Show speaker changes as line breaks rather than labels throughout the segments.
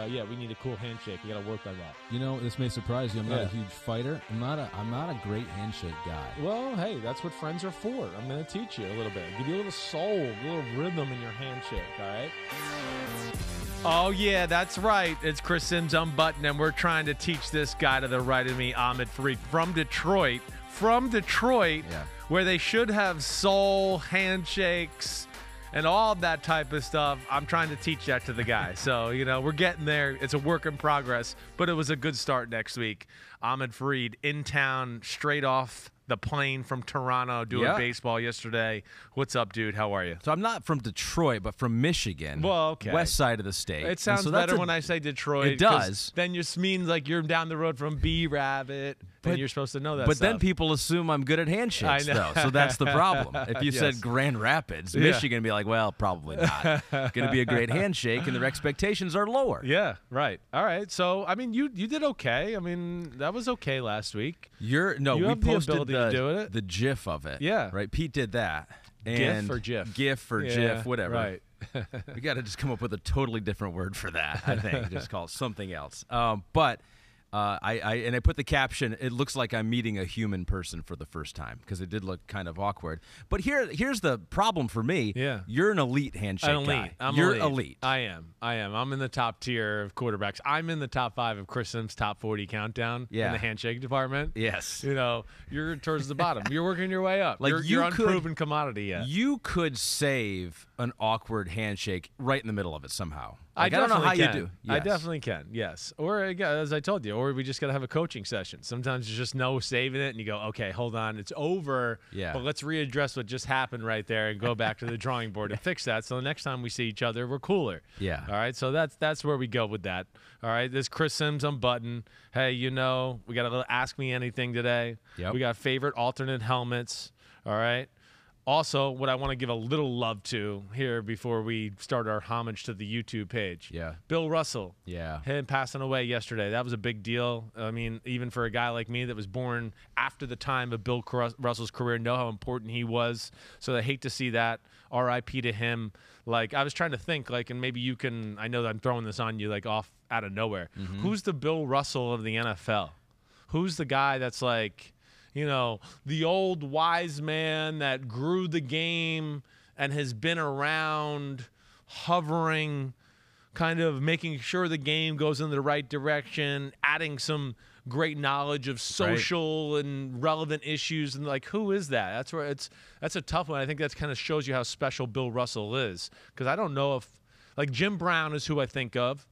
yeah, we need a cool handshake. We got to work on that.
You know, this may surprise you. I'm not a huge fighter. I'm not a great handshake guy.
Well, hey, that's what friends are for. I'm going to teach you a little bit. Give you a little soul, a little rhythm in your handshake, all right? Oh, yeah, that's right. It's Chris Simms Unbuttoned, and we're trying to teach this guy to the right of me, Ahmed Fareed, from Detroit, where they should have soul, handshakes, and all that type of stuff. I'm trying to teach that to the guy. So, you know, we're getting there. It's a work in progress, but it was a good start next week. Ahmed Fareed in town, straight off the plane from Toronto, doing baseball yesterday. What's up, dude? How are you?
So I'm not from Detroit, but from Michigan.
Well, okay.
West side of the state.
It sounds better when I say Detroit.
It does.
Then it just means like you're down the road from B-Rabbit, and you're supposed to know that
But
stuff.
then people assume I'm good at handshakes,
I know.
though. So that's the problem. If you said Grand Rapids, Michigan, be like, well, probably not. Going to be a great handshake, and their expectations are lower.
Yeah, right. All right. So, I mean, you did okay. I mean, that was okay last week.
We
have
posted
the
GIF of it.
Yeah.
Right. Pete did that.
And GIF or
GIF, whatever.
Right.
We got to just come up with a totally different word for that, I think. Just call it something else. But I put the caption, it looks like I'm meeting a human person for the first time, because it did look kind of awkward. But here's the problem for me.
Yeah.
You're an elite handshake guy. You're elite.
I am. I'm in the top tier of quarterbacks. I'm in the top 5 of Chris Simms' top 40 countdown in the handshake department.
Yes.
You know, you're towards the bottom. You're working your way up.
Like
you're unproven commodity yet.
You could save an awkward handshake right in the middle of it somehow.
I
don't know how
can.
you do. Yes.
I definitely can, yes. Or, as I told you, or we just got to have a coaching session. Sometimes you just know saving it, and you go, okay, hold on, it's over, but let's readdress what just happened right there and go back to the drawing board and fix that, so the next time we see each other, we're cooler.
Yeah.
All right, so that's where we go with that. All right, this Chris Simms Unbuttoned. Hey, you know, we got a little Ask Me Anything today.
Yep.
We got favorite alternate helmets. All right. Also, what I want to give a little love to here before we start our homage to the YouTube page.
Yeah.
Bill Russell.
Yeah.
Him passing away yesterday. That was a big deal. I mean, even for a guy like me that was born after the time of Bill Russell's career, know how important he was. So I hate to see that. R.I.P. to him. Like, I was trying to think, like, and maybe you can, I know that I'm throwing this on you, like, off out of nowhere. Mm-hmm. Who's the Bill Russell of the NFL? Who's the guy that's like, you know, the old wise man that grew the game and has been around hovering, kind of making sure the game goes in the right direction, adding some great knowledge of social and relevant issues. And, like, who is that? That's a tough one. I think that kind of shows you how special Bill Russell is, because I don't know if, like, Jim Brown is who I think of.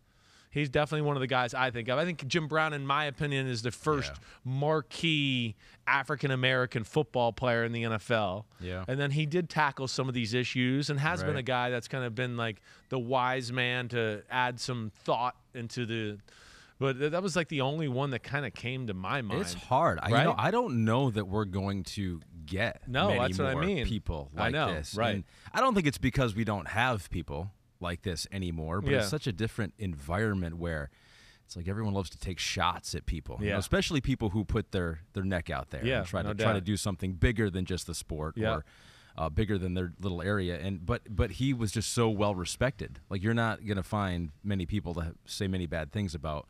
He's definitely one of the guys I think of. I think Jim Brown, in my opinion, is the first marquee African-American football player in the NFL.
Yeah.
And then he did tackle some of these issues and has been a guy that's kind of been like the wise man to add some thought into the – but that was like the only one that kind of came to my mind.
It's hard.
Right?
I don't know that we're going to get many
that's what I
more
mean.
people like this.
Right.
And I don't think it's because we don't have people like this anymore, but it's such a different environment where it's like everyone loves to take shots at people, you know, especially people who put their neck out there and try to do something bigger than just the sport or bigger than their little area. And but he was just so well respected. Like, you're not going to find many people that say many bad things about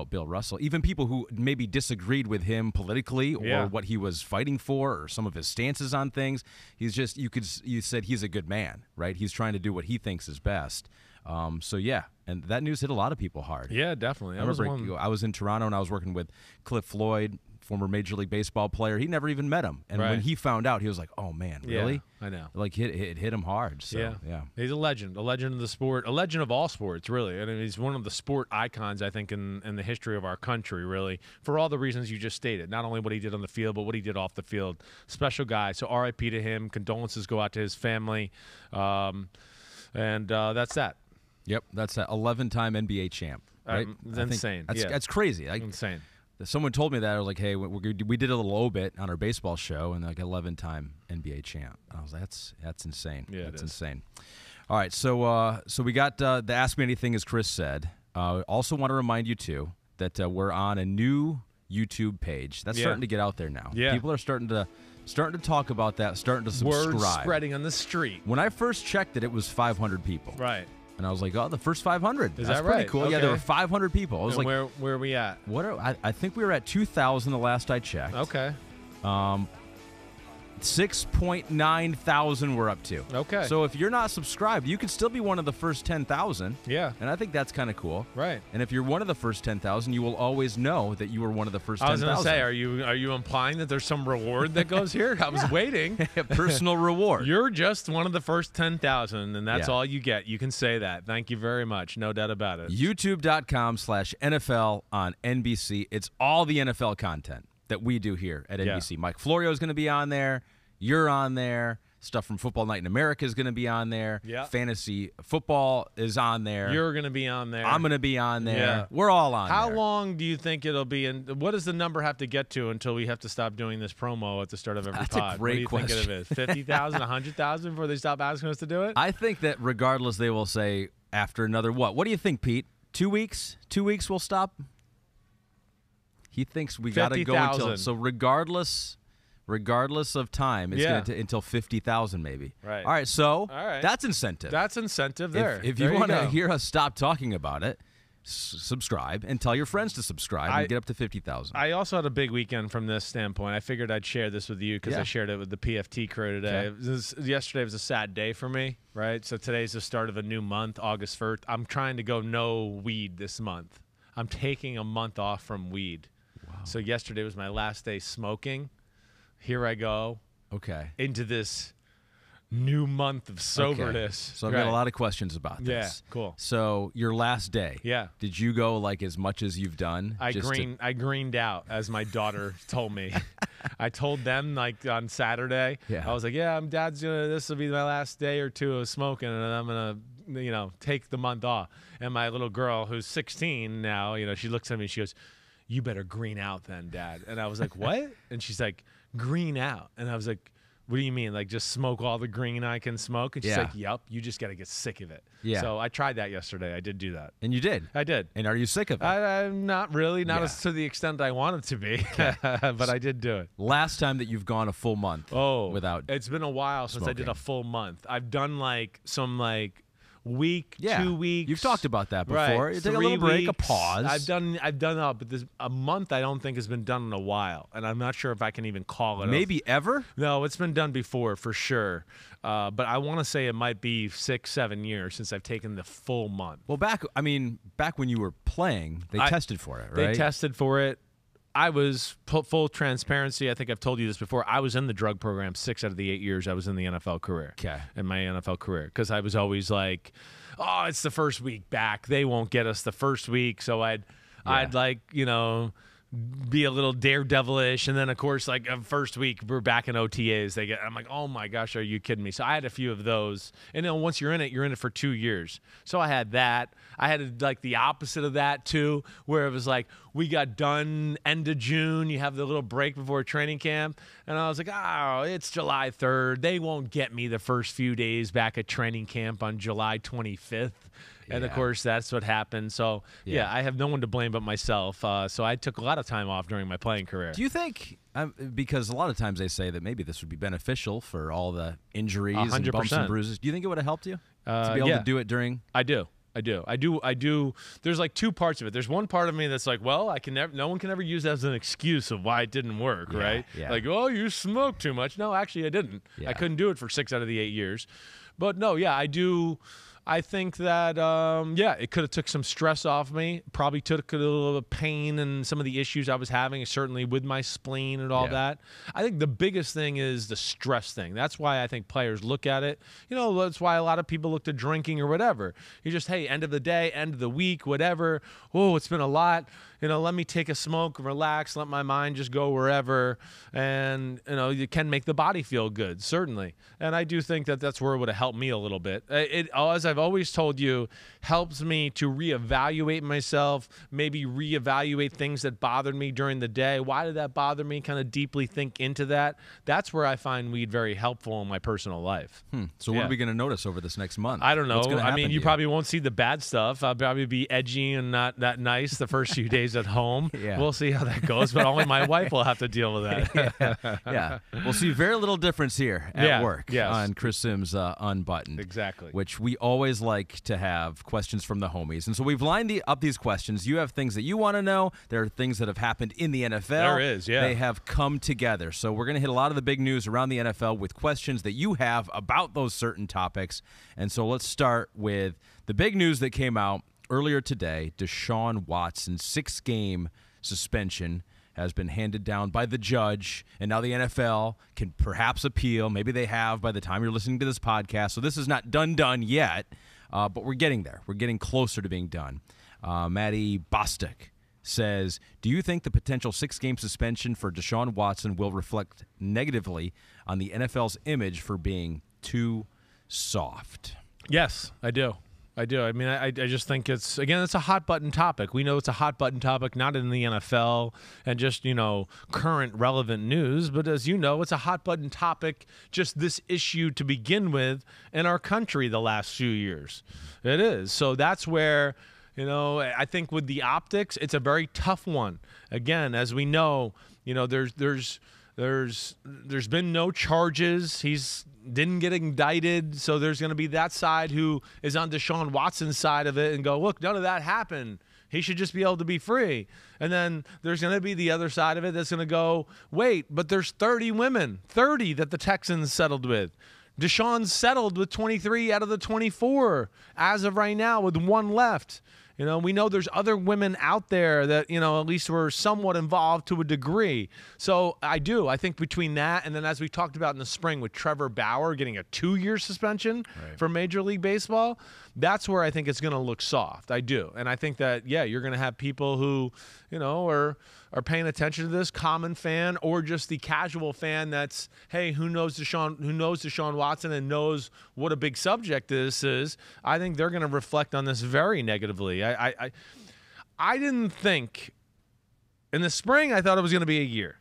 Bill Russell, even people who maybe disagreed with him politically or what he was fighting for or some of his stances on things. He's just, you said he's a good man, right? He's trying to do what he thinks is best. So yeah, and that news hit a lot of people hard.
Yeah, definitely.
I remember I was in Toronto and I was working with Cliff Floyd, former Major League Baseball player. He never even met him, and when he found out, he was like, "Oh man, really?"
I know.
Like, it hit him hard. So yeah,
he's a legend of the sport, a legend of all sports, really. I mean, he's one of the sport icons, I think, in the history of our country, really, for all the reasons you just stated. Not only what he did on the field, but what he did off the field. Special guy. So R.I.P. to him. Condolences go out to his family, and that's that.
Yep, that's that 11-time NBA champ. Right?
Insane.
That's crazy.
Insane.
Someone told me that. I was like, hey, we did a little obit on our baseball show, and like 11-time NBA champ. I was like, that's insane. Yeah, that's insane. All right, so we got the Ask Me Anything, as Chris said. Also want to remind you too that we're on a new YouTube page that's starting to get out there now. Yeah, people are starting to talk about that, starting to subscribe.
Word spreading on the street.
When I first checked it, it was 500 people.
Right.
And I was like, oh, the first 500.
Is
That's
that
pretty
right?
cool.
Okay.
Yeah, there were 500 people. I was
and
like,
where are we at?
I think we were at 2,000 the last I checked.
Okay.
6.9 thousand we're up to.
Okay.
So if you're not subscribed, you could still be one of the first 10,000.
Yeah.
And I think that's kind of cool.
Right.
And if you're one of the first 10,000, you will always know that you were one of the first 10,000.
I was going to say, are you implying that there's some reward that goes here? I was waiting.
A personal reward.
You're just one of the first 10,000, and that's
Yeah.
all you get. You can say that. Thank you very much. No doubt about it.
YouTube.com/NFL on NBC. It's all the NFL content that we do here at NBC. Mike Florio is going to be on there. You're on there. Stuff from Football Night in America is going to be on there.
Yeah.
Fantasy football is on there.
You're going to be on there.
I'm going to be on there.
Yeah.
We're all on
How
there.
long do you think it'll be? And what does the number have to get to until we have to stop doing this promo at the start of every
That's
pod?
a great
what do you
question.
think it is? 50,000, 100,000 before they stop asking us to do it?
I think that regardless, they will say after another what? What do you think, Pete? 2 weeks? 2 weeks we'll stop? He thinks we got to go until. So regardless of time, it's going to until 50,000 maybe.
Right.
All right. So that's incentive.
That's incentive there.
If you want to hear us stop talking about it, subscribe and tell your friends to subscribe and get up to 50,000.
I also had a big weekend from this standpoint. I figured I'd share this with you because I shared it with the PFT crew today.
Okay.
Yesterday was a sad day for me, right? So today's the start of a new month, August 1st. I'm trying to go no weed this month. I'm taking a month off from weed.
Wow.
So yesterday was my last day smoking. Here I go.
Okay.
Into this new month of soberness.
Okay. So I've got a lot of questions about this.
Yeah, cool.
So your last day.
Yeah.
Did you go like as much as you've done?
I greened out, as my daughter told me. I told them like on Saturday.
Yeah.
I was like, yeah, this will be my last day or two of smoking, and I'm gonna take the month off. And my little girl, who's 16 now, she looks at me and she goes, "You better green out then, Dad." And I was like, "What?" And she's like, "Green out." And I was like, "What do you mean? Like just smoke all the green I can smoke?" And she's like, "Yup, you just got to get sick of it."
Yeah.
So I tried that yesterday. I did do that.
And you did?
I did.
And are you sick of it?
I'm not really, not as to the extent I wanted to be, but I did do it.
Last time that you've gone a full month without
it's been a while since I did a full month. I've done like some week, 2 weeks.
You've talked about that before.
Right.
You take a little break, a pause.
I've done that, but a month I don't think has been done in a while, and I'm not sure if I can even call it.
Maybe ever?
No, it's been done before for sure. But I want to say it might be 6-7 years since I've taken the full month.
Well, back when you were playing, they tested for it, right?
They tested for it. I was full transparency. I think I've told you this before. I was in the drug program 6 out of the 8 years I was in the NFL career.
Okay.
In my NFL career, because I was always like, "Oh, it's the first week back. They won't get us the first week." So I'd be a little daredevilish, and then of course, like first week we're back in OTAs. I'm like, "Oh my gosh, are you kidding me?" So I had a few of those, and then once you're in it for 2 years. So I had that. I had like the opposite of that too, where it was like we got done end of June. You have the little break before training camp, and I was like, "Oh, it's July 3rd. They won't get me the first few days back at training camp on July 25th." And, of course, that's what happened. So, I have no one to blame but myself. So I took a lot of time off during my playing career.
Do you think, because a lot of times they say that maybe this would be beneficial for all the injuries
100%.
and bumps and bruises. Do you think it would have helped you to be able to do it during?
I do. There's like two parts of it. There's one part of me that's like, well, no one can ever use that as an excuse of why it didn't work, right?
Yeah.
Like, oh, you smoked too much. No, actually, I didn't.
Yeah.
I couldn't do it for 6 out of the 8 years. But no, I do. I think that, it could have took some stress off me. Probably took a little of pain and some of the issues I was having, certainly with my spleen and all that. I think the biggest thing is the stress thing. That's why I think players look at it. That's why a lot of people look to drinking or whatever. You just, hey, end of the day, end of the week, whatever. Oh, it's been a lot. Let me take a smoke, relax, let my mind just go wherever. And, you can make the body feel good, certainly. And I do think that that's where it would have helped me a little bit. It, as I've always told you, helps me to reevaluate myself, maybe reevaluate things that bothered me during the day. Why did that bother me? Kind of deeply think into that. That's where I find weed very helpful in my personal life.
So what are we going to notice over this next month?
I don't know. I mean, you probably won't see the bad stuff. I'll probably be edgy and not that nice the first few days stays at home. We'll see how that goes, but only my wife will have to deal with that.
Yeah. We'll see very little difference here at work on Chris Simms Unbuttoned.
Exactly.
Which we always like to have questions from the homies. And so we've lined up these questions. You have things that you want to know. There are things that have happened in the NFL.
There is, yeah.
They have come together. So we're going to hit a lot of the big news around the NFL with questions that you have about those certain topics. And so let's start with the big news that came out earlier today. Deshaun Watson's 6-game suspension has been handed down by the judge, and now the NFL can perhaps appeal. Maybe they have by the time you're listening to this podcast. So this is not done yet, but we're getting there. We're getting closer to being done. Maddie Bostic says, do you think the potential 6-game suspension for Deshaun Watson will reflect negatively on the NFL's image for being too soft?
Yes, I do. I mean, I just think it's a hot-button topic. We know it's a hot-button topic, not in the NFL and just, current relevant news, but as you know, it's a hot-button topic, just this issue to begin with in our country the last few years. It is. So that's where, I think with the optics, it's a very tough one. Again, as we know, there's been no charges. He's didn't get indicted, so there's going to be that side who is on Deshaun Watson's side of it and go, look, none of that happened. He should just be able to be free. And then there's going to be the other side of it that's going to go, wait, but there's 30 that the Texans settled with. Deshaun's settled with 23 out of the 24 as of right now with one left. We know there's other women out there that, at least were somewhat involved to a degree. So I think between that and then as we talked about in the spring with Trevor Bauer getting a 2-year suspension for Major League Baseball, that's where I think it's going to look soft. I do. And I think that, you're going to have people who, are paying attention to this, common fan or just the casual fan that's, hey, who knows Deshaun Watson and knows what a big subject this is. I think they're going to reflect on this very negatively. I didn't think in the spring I thought it was going to be a year.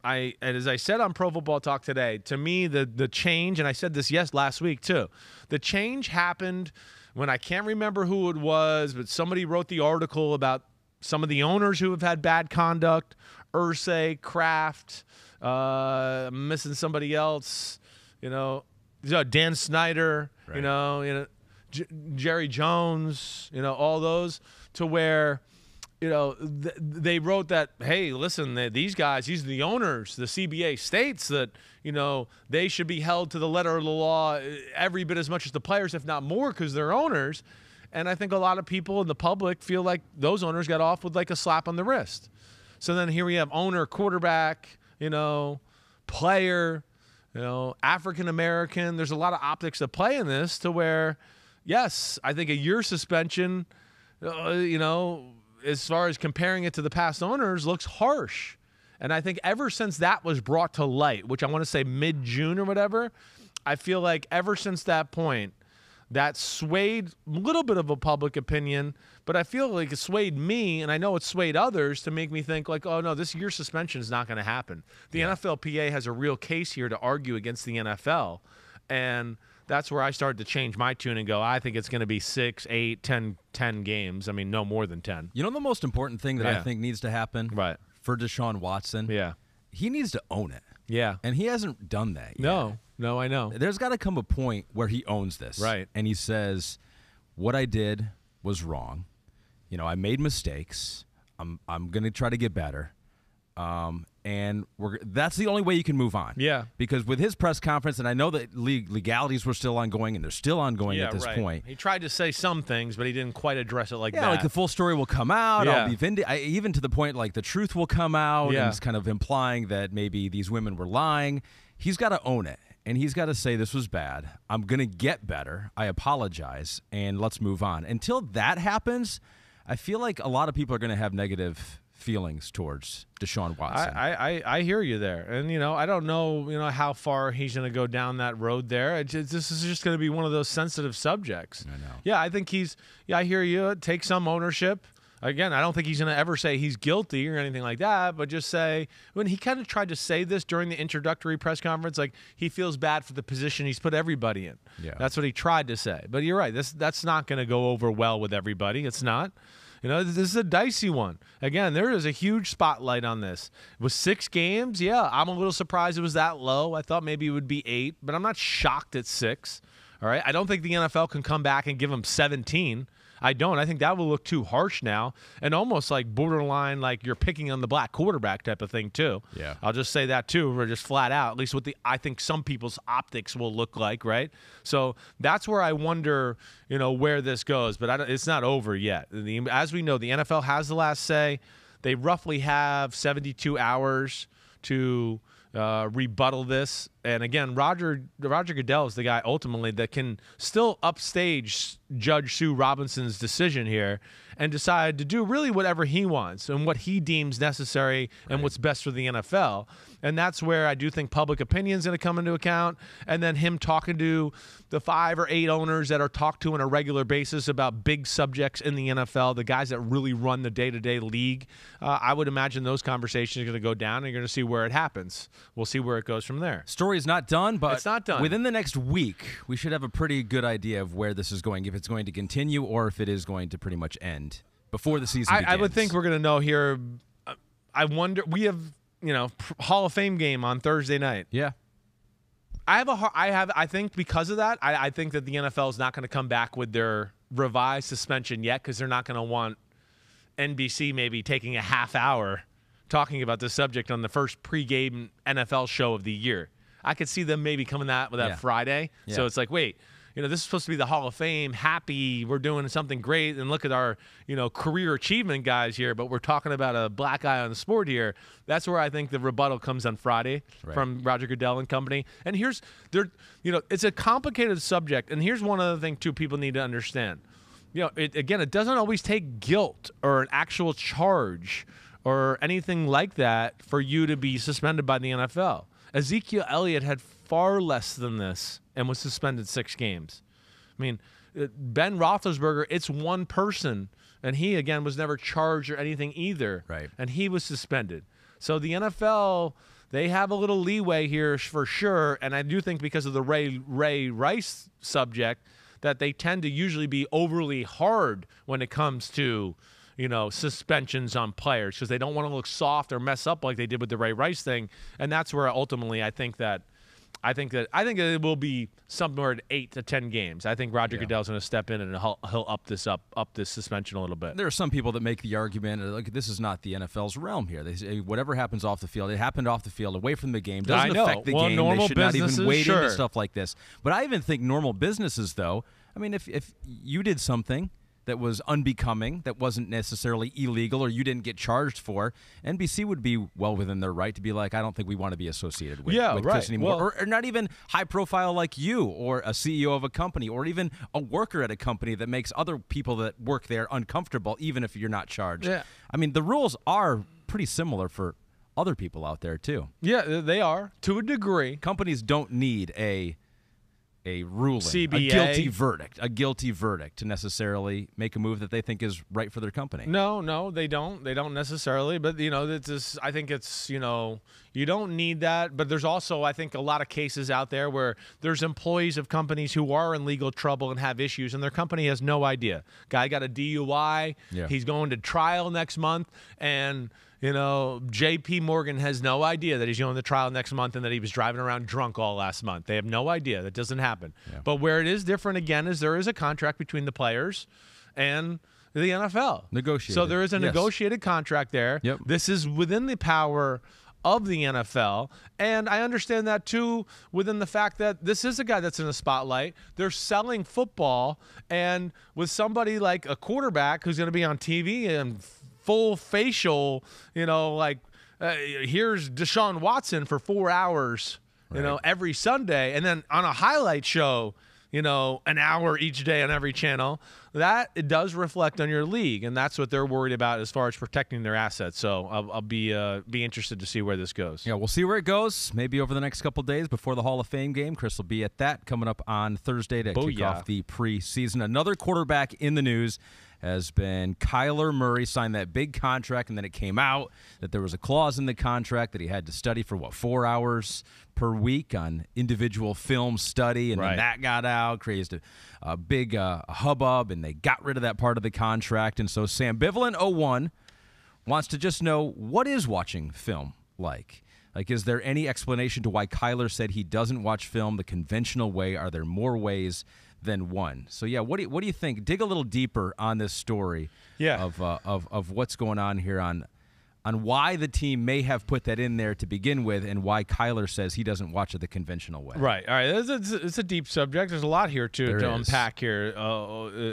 And as I said on Pro Football Talk today, to me the change, and I said this last week too, the change happened when I can't remember who it was, but somebody wrote the article about some of the owners who have had bad conduct, Irsay, Kraft, missing somebody else, Dan Snyder,
right.
Jerry Jones, all those, to where, they wrote that, hey, listen, these guys, these are the owners. The CBA states that, they should be held to the letter of the law every bit as much as the players, if not more, because they're owners. And I think a lot of people in the public feel like those owners got off with like a slap on the wrist. So then here we have owner, quarterback, player, African-American. There's a lot of optics that play in this to where, yes, I think a year suspension, as far as comparing it to the past owners, looks harsh. And I think ever since that was brought to light, which I want to say mid-June or whatever, I feel like ever since that point, that swayed a little bit of a public opinion, but I feel like it swayed me, and I know it swayed others to make me think like, oh, no, this year suspension is not going to happen. The NFLPA has a real case here to argue against the NFL, and that's where I started to change my tune and go, I think it's going to be 6, 8, 10 games. I mean, no more than 10.
The most important thing that I think needs to happen for Deshaun Watson, he needs to own it.
Yeah.
And he hasn't done that yet.
No, I know.
There's got to come a point where he owns this.
Right.
And he says, what I did was wrong. I made mistakes. I'm going to try to get better. And that's the only way you can move on.
Yeah.
Because with his press conference, and I know that legalities were still ongoing, and they're still ongoing at this point.
He tried to say some things, but he didn't quite address it like that.
Yeah, like the full story will come out. Yeah. I'll be even to the point like the truth will come out. Yeah. And it's kind of implying that maybe these women were lying. He's got to own it. And he's got to say, this was bad. I'm going to get better. I apologize. And let's move on. Until that happens, I feel like a lot of people are going to have negative feelings towards Deshaun Watson.
I hear you there. And, I don't know, how far he's going to go down that road there. This is just going to be one of those sensitive subjects.
I know.
Yeah, I think I hear you. Take some ownership. Again, I don't think he's going to ever say he's guilty or anything like that, but just say, when he kind of tried to say this during the introductory press conference, like he feels bad for the position he's put everybody in.
Yeah.
That's what he tried to say. But you're right. That's not going to go over well with everybody. It's not. This is a dicey one. Again, there is a huge spotlight on this. With 6 games, yeah, I'm a little surprised it was that low. I thought maybe it would be 8, but I'm not shocked at 6. All right, I don't think the NFL can come back and give him 17. I don't. I think that will look too harsh now, and almost like borderline like you're picking on the black quarterback type of thing too.
Yeah,
I'll just say that too. We're just flat out. At least what I think some people's optics will look like, right? So that's where I wonder, where this goes. But it's not over yet. As we know, the NFL has the last say. They roughly have 72 hours to rebuttal this. And again, Roger Goodell is the guy ultimately that can still upstage Judge Sue Robinson's decision here and decide to do really whatever he wants and what he deems necessary and what's best for the NFL. And that's where I do think public opinion is going to come into account. And then him talking to the 5 or 8 owners that are talked to on a regular basis about big subjects in the NFL, the guys that really run the day-to-day league. I would imagine those conversations are going to go down, and you're going to see where it happens. We'll see where it goes from there.
Story's not done, but
it's not done.
Within the next week, we should have a pretty good idea of where this is going, if it's going to continue or if it is going to pretty much end before the season begins.
I would think we're going to know here. I wonder. We have, Hall of Fame game on Thursday night.
Yeah.
I think because of that, I think that the NFL is not going to come back with their revised suspension yet, because they're not going to want NBC maybe taking a half hour talking about this subject on the first pregame NFL show of the year. I could see them maybe coming with that Friday. Yeah. So it's like, wait, this is supposed to be the Hall of Fame. Happy, we're doing something great, and look at our, career achievement guys here. But we're talking about a black eye on the sport here. That's where I think the rebuttal comes on Friday from Roger Goodell and company. And it's a complicated subject. And here's one other thing too people need to understand. It doesn't always take guilt or an actual charge or anything like that for you to be suspended by the NFL. Ezekiel Elliott had far less than this and was suspended 6 games. I mean, Ben Roethlisberger, it's one person, and he, again, was never charged or anything either.
Right.
And he was suspended. So the NFL, they have a little leeway here for sure, and I do think because of the Ray Rice subject that they tend to usually be overly hard when it comes to suspensions on players, because they don't want to look soft or mess up like they did with the Ray Rice thing. And that's where ultimately I think that it will be somewhere at 8 to 10 games. I think Roger Goodell's going to step in and he'll up this suspension a little bit.
There are some people that make the argument, like, this is not the NFL's realm here. They say whatever happens off the field, it happened off the field, away from the game, doesn't affect the game. They should not even wade into stuff like this. But I even think normal businesses, though, I mean, if you did something that was unbecoming, that wasn't necessarily illegal, or you didn't get charged for, NBC would be well within their right to be like, I don't think we want to be associated with Chris anymore.
Well,
or not even high profile like you, or a CEO of a company, or even a worker at a company that makes other people that work there uncomfortable, even if you're not charged.
Yeah.
I mean, the rules are pretty similar for other people out there, too.
Yeah, they are, to a degree.
Companies don't need a ruling,
CBA.
a guilty verdict to necessarily make a move that they think is right for their company.
No, they don't. They don't necessarily. But, I think it's, you don't need that. But there's also, I think, a lot of cases out there where there's employees of companies who are in legal trouble and have issues, and their company has no idea. Guy got a DUI. Yeah. He's going to trial next month, and J.P. Morgan has no idea that he's going to trial next month and that he was driving around drunk all last month. They have no idea. That doesn't happen. Yeah. But where it is different, again, is there is a contract between the players and the NFL.
Negotiated.
So there is a negotiated contract there.
Yep.
This is within the power of the NFL, and I understand that too within the fact that this is a guy that's in the spotlight. They're selling football, and with somebody like a quarterback who's going to be on TV and full facial, here's Deshaun Watson for 4 hours, every Sunday, and then on a highlight show, an hour each day on every channel, that it does reflect on your league, and that's what they're worried about as far as protecting their assets. So I'll be interested to see where this goes.
Yeah, we'll see where it goes. Maybe over the next couple of days before the Hall of Fame game. Chris will be at that coming up on Thursday to kick off the preseason. Another quarterback in the news has been Kyler Murray signed that big contract, and then it came out that there was a clause in the contract that he had to study for, 4 hours per week on individual film study, and then that got out, created a big hubbub, and they got rid of that part of the contract. And so Sambivalent01 wants to just know, what is watching film like? Like, is there any explanation to why Kyler said he doesn't watch film the conventional way? Are there more ways than one? So, yeah, what do you think? Dig a little deeper on this story of what's going on here on why the team may have put that in there to begin with, and why Kyler says he doesn't watch it the conventional way.
Right. All right. It's a deep subject. There's a lot here to unpack here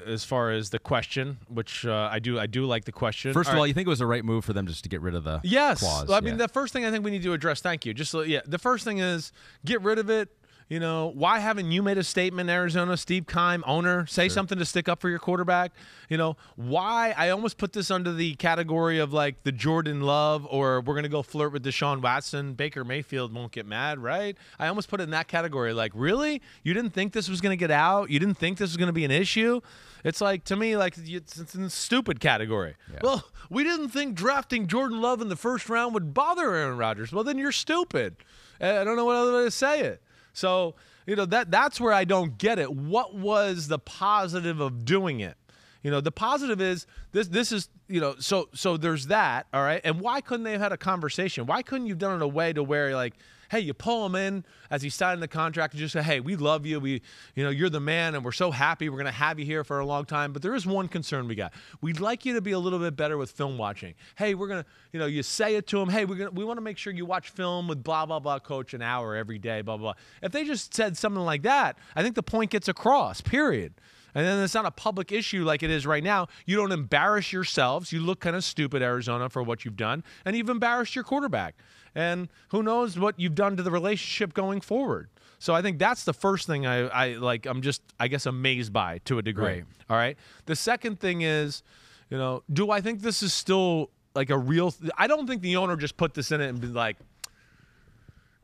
as far as the question, which I do like the question.
First of all, you think it was the right move for them just to get rid of the clause?
I mean, the first thing I think we need to address, thank you. The first thing is get rid of it. You know, why haven't you made a statement, Arizona? Steve Keim, owner, say something to stick up for your quarterback. You know, why? I almost put this under the category of like the Jordan Love, or we're going to go flirt with Deshaun Watson. Baker Mayfield won't get mad, right? I almost put it in that category. Like, really? You didn't think this was going to get out? You didn't think this was going to be an issue? It's like, to me, like, it's in the stupid category. Yeah. Well, we didn't think drafting Jordan Love in the first round would bother Aaron Rodgers. Well, then you're stupid. I don't know what other way to say it. So, you know, that's where I don't get it. What was the positive of doing it? You know, the positive is this is, you know, so there's that, all right? And why couldn't they have had a conversation? Why couldn't you have done it in a way to where, like, hey, you pull him in as he's signing the contract and just say, hey, we love you. You're the man, and we're so happy we're going to have you here for a long time. But there is one concern we got. We'd like you to be a little bit better with film watching. Hey, we're going to, you know, you say it to him. Hey, we want to make sure you watch film with blah, blah, blah, coach an hour every day, blah, blah, blah. If they just said something like that, I think the point gets across, period. And then it's not a public issue like it is right now. You don't embarrass yourselves. You look kind of stupid, Arizona, for what you've done. And you've embarrassed your quarterback. And who knows what you've done to the relationship going forward. So I think that's the first thing I'm just, I guess, amazed by to a degree. Right. All right. The second thing is, you know, do I think this is still like a real I don't think the owner just put this in it and be like,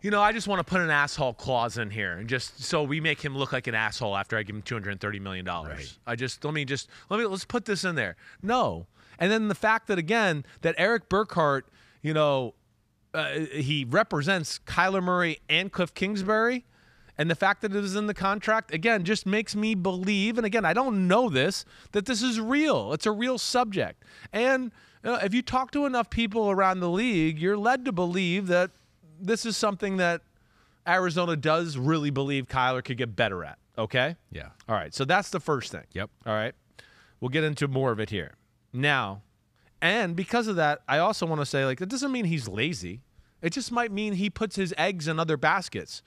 you know, I just want to put an asshole clause in here, and just so we make him look like an asshole after I give him $230 million. Right. Let's put this in there. No. And then the fact that, again, that Eric Burkhart, you know, he represents Kyler Murray and Cliff Kingsbury, and the fact that it is in the contract, again, just makes me believe, and again, I don't know this, that this is real. It's a real subject. And if you talk to enough people around the league, you're led to believe that this is something that Arizona does really believe Kyler could get better at, okay?
Yeah.
All right, so that's the first thing.
Yep.
All right? We'll get into more of it here. Now, and because of that, I also want to say, like, it doesn't mean he's lazy. It just might mean he puts his eggs in other baskets.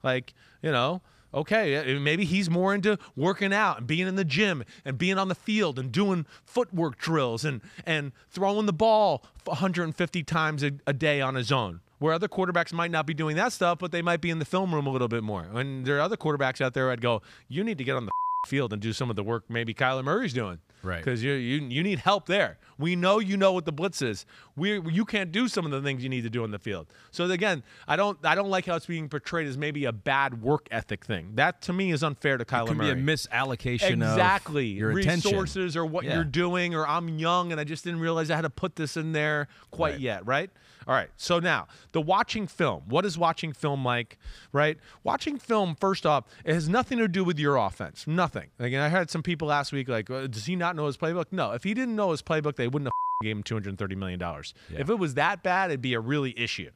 Like, you know, okay, maybe he's more into working out and being in the gym and being on the field and doing footwork drills and throwing the ball 150 times a day on his own. Where other quarterbacks might not be doing that stuff, but they might be in the film room a little bit more. And there are other quarterbacks out there I'd go, you need to get on the field and do some of the work maybe Kyler Murray's doing.
Right.
Because you need help there. We know you know what the blitz is. You can't do some of the things you need to do on the field. So again, I don't like how it's being portrayed as maybe a bad work ethic thing. That to me is unfair to Kyler Murray.
It can be a misallocation of your
resources
attention.
Or what you're doing, or I'm young and I just didn't realize I had to put this in there quite yet, right? All right, so now, the watching film. What is watching film like, right? Watching film, first off, it has nothing to do with your offense. Nothing. Again, I heard some people last week like, does he not know his playbook? No, if he didn't know his playbook, they wouldn't have gave him $230 million. Yeah. If it was that bad, it'd be a really issue.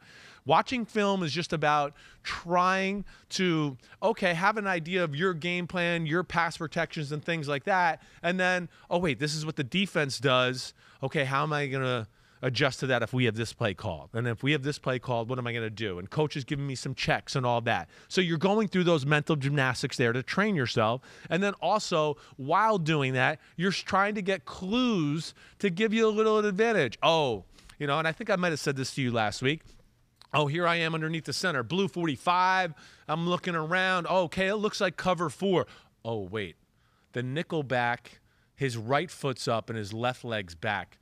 Watching film is just about trying to, okay, have an idea of your game plan, your pass protections and things like that, and then, oh, wait, this is what the defense does. Okay, how am I going to adjust to that if we have this play called? And if we have this play called, what am I going to do? And coach is giving me some checks and all that. So you're going through those mental gymnastics there to train yourself. And then also, while doing that, you're trying to get clues to give you a little advantage. Oh, you know, and I think I might have said this to you last week. Oh, here I am underneath the center. Blue 45. I'm looking around. Oh, okay, it looks like cover 4. Oh, wait. The nickel back, his right foot's up and his left leg's back.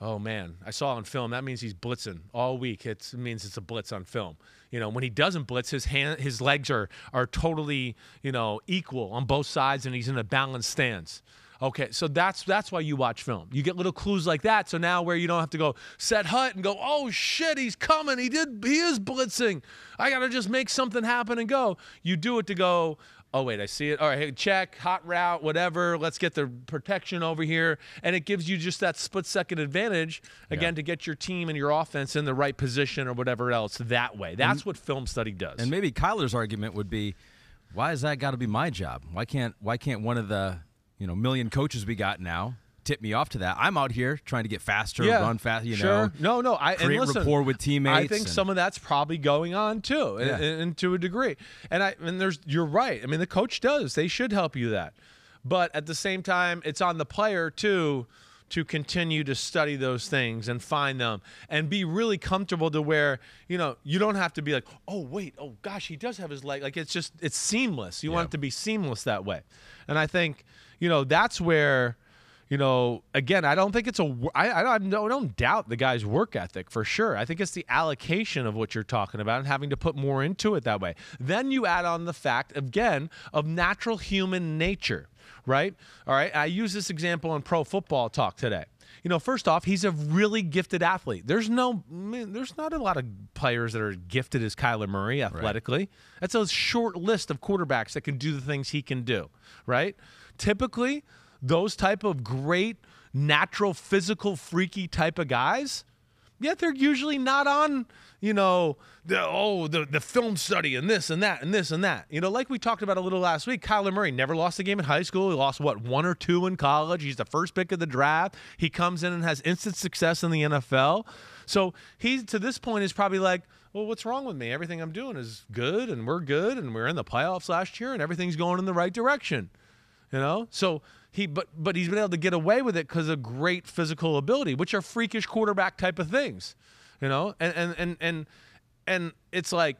Oh, man, I saw on film. That means he's blitzing all week. It means it's a blitz on film. You know, when he doesn't blitz, his legs are totally, you know, equal on both sides, and he's in a balanced stance. Okay, so that's why you watch film. You get little clues like that. So now where you don't have to go set hut and go, oh shit, he's coming. He is blitzing. I gotta just make something happen and go. You do it to go, oh wait, I see it. All right, hey, check, hot route, whatever. Let's get the protection over here. And it gives you just that split-second advantage, again, to get your team and your offense in the right position or whatever else that way. That's what film study does.
And maybe Kyler's argument would be, why has that got to be my job? Why can't one of the million coaches we got now tip me off to that? I'm out here trying to get faster, run fast,
know. No.
Create rapport with teammates.
I think some of that's probably going on too, and to a degree. And you're right. I mean, the coach does. They should help you that. But at the same time, it's on the player too to continue to study those things and find them and be really comfortable to where, you don't have to be like, oh, wait, oh, gosh, he does have his leg. Like, it's seamless. You want it to be seamless that way. And I think, that's where, again, I don't think it's I don't doubt the guy's work ethic for sure. I think it's the allocation of what you're talking about and having to put more into it that way. Then you add on the fact, again, of natural human nature. Right? All right. I use this example in pro football talk today. First off, he's a really gifted athlete. There's not a lot of players that are gifted as Kyler Murray athletically. Right. That's a short list of quarterbacks that can do the things he can do. Right? Typically, those type of great, natural, physical, freaky type of guys, yet they're usually not on, the film study and this and that and this and that. Like we talked about a little last week, Kyler Murray never lost a game in high school. He lost, 1 or 2 in college. He's the first pick of the draft. He comes in and has instant success in the NFL. So he, to this point, is probably like, well, what's wrong with me? Everything I'm doing is good, and we're in the playoffs last year, and everything's going in the right direction. So but he's been able to get away with it because of great physical ability, which are freakish quarterback type of things, and it's like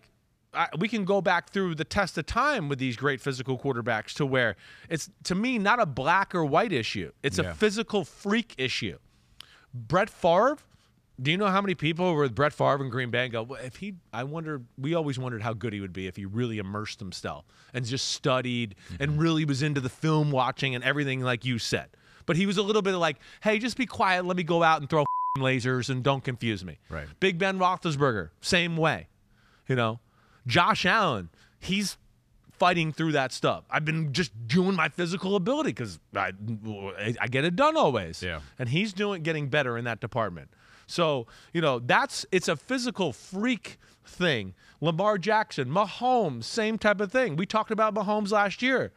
we can go back through the test of time with these great physical quarterbacks to where it's, to me, not a black or white issue. It's a physical freak issue. Brett Favre, do you know how many people were with Brett Favre in Green Bay and go, well, we always wondered how good he would be if he really immersed himself and just studied and really was into the film watching and everything like you said. But he was a little bit like, hey, just be quiet. Let me go out and throw lasers and don't confuse me.
Right.
Big Ben Roethlisberger, same way. Josh Allen, he's fighting through that stuff. I've been just doing my physical ability because I get it done always.
Yeah.
And he's getting better in that department. So, it's a physical freak thing. Lamar Jackson, Mahomes, same type of thing. We talked about Mahomes last year.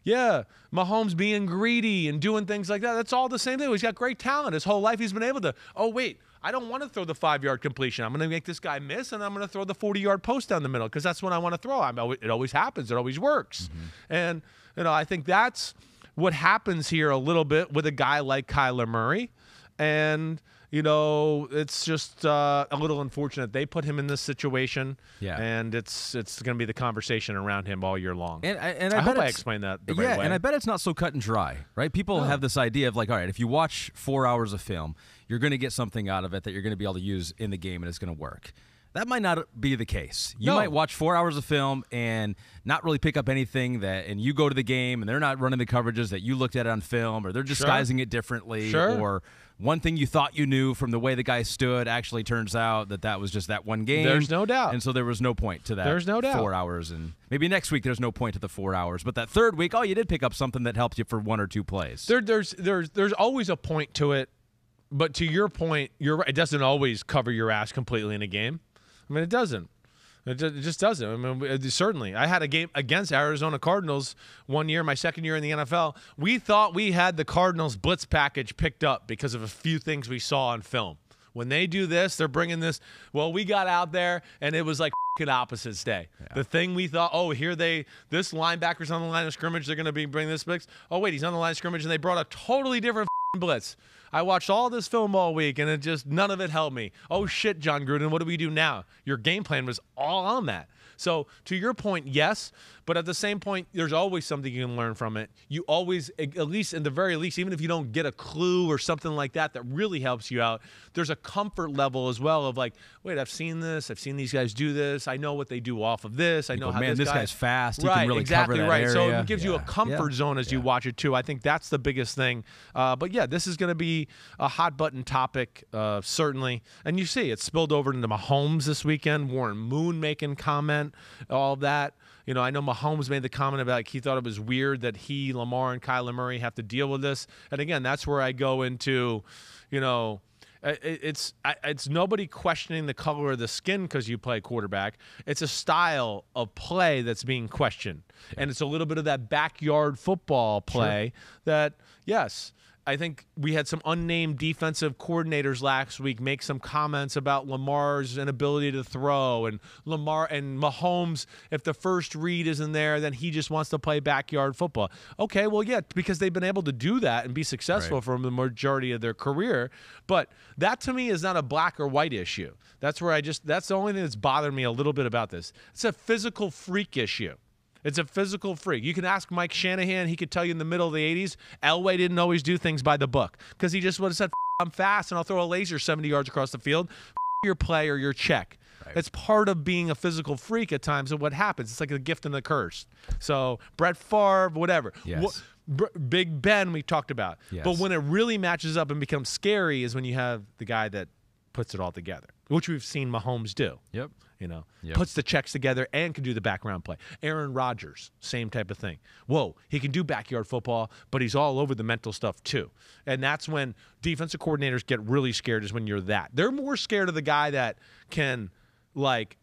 Yeah, Mahomes being greedy and doing things like that. That's all the same thing. He's got great talent. His whole life he's been able to, oh, wait, I don't want to throw the 5-yard completion. I'm going to make this guy miss, and I'm going to throw the 40-yard post down the middle because that's what I want to throw. It always happens. It always works. And, I think that's what happens here a little bit with a guy like Kyler Murray. And, it's just a little unfortunate they put him in this situation. Yeah. And it's going to be the conversation around him all year long.
And
I hope I explained that the right way.
And I bet it's not so cut and dry, right? People have this idea of like, all right, if you watch 4 hours of film, you're going to get something out of it that you're going to be able to use in the game and it's going to work. That might not be the case. You might watch 4 hours of film and not really pick up anything and you go to the game and they're not running the coverages that you looked at on film, or they're disguising it differently, or one thing you thought you knew from the way the guy stood actually turns out that was just that one game.
There's no doubt.
And so there was no point to that.
There's no doubt.
4 hours. And maybe next week there's no point to the 4 hours. But that third week, you did pick up something that helped you for 1 or 2 plays.
There's always a point to it. But to your point, you're right. It doesn't always cover your ass completely in a game. I mean, it doesn't. It just doesn't. I mean, certainly. I had a game against Arizona Cardinals one year, my second year in the NFL. We thought we had the Cardinals blitz package picked up because of a few things we saw on film. When they do this, they're bringing this. Well, we got out there, and it was like opposites day. Yeah. The thing we thought, this linebacker's on the line of scrimmage, they're going to be bringing this blitz. Oh, wait, he's on the line of scrimmage, and they brought a totally different blitz. I watched all this film all week, and none of it helped me. Oh, shit, John Gruden, what do we do now? Your game plan was all on that. So to your point, yes, but at the same point, there's always something you can learn from it. You always, at least in the very least, even if you don't get a clue or something like that really helps you out, there's a comfort level as well of like, wait, I've seen this. I've seen these guys do this. I know what they do off of this. I know how
this guy's fast. He
right,
can really
exactly
cover that
right.
area.
So it gives you a comfort zone as you watch it too. I think that's the biggest thing. But yeah, this is going to be a hot button topic, certainly. And you see, it spilled over into Mahomes this weekend. Warren Moon making comment, all that. You know, I know Mahomes made the comment about like, he thought it was weird that he, Lamar, and Kyler Murray have to deal with this. And again, that's where I go into, you know, it's nobody questioning the color of the skin because you play quarterback. It's a style of play that's being questioned. And it's a little bit of that backyard football play that, yes, I think we had some unnamed defensive coordinators last week make some comments about Lamar's inability to throw, and Lamar and Mahomes, if the first read isn't there, then he just wants to play backyard football. Okay, well, yeah, because they've been able to do that and be successful for the majority of their career. But that to me is not a black or white issue. That's where that's the only thing that's bothered me a little bit about this. It's a physical freak issue. It's a physical freak. You can ask Mike Shanahan. He could tell you in the middle of the 80s, Elway didn't always do things by the book because he just would have said, I'm fast and I'll throw a laser 70 yards across the field. Your play or your check. Right. It's part of being a physical freak at times of what happens. It's like a gift and a curse. So Brett Favre, whatever.
Yes.
Big Ben we talked about.
Yes.
But when it really matches up and becomes scary is when you have the guy that puts it all together, which we've seen Mahomes do.
Yep.
You know, puts the checks together and can do the background play. Aaron Rodgers, same type of thing. Whoa, he can do backyard football, but he's all over the mental stuff too. And that's when defensive coordinators get really scared, is when you're that. They're more scared of the guy that can, like,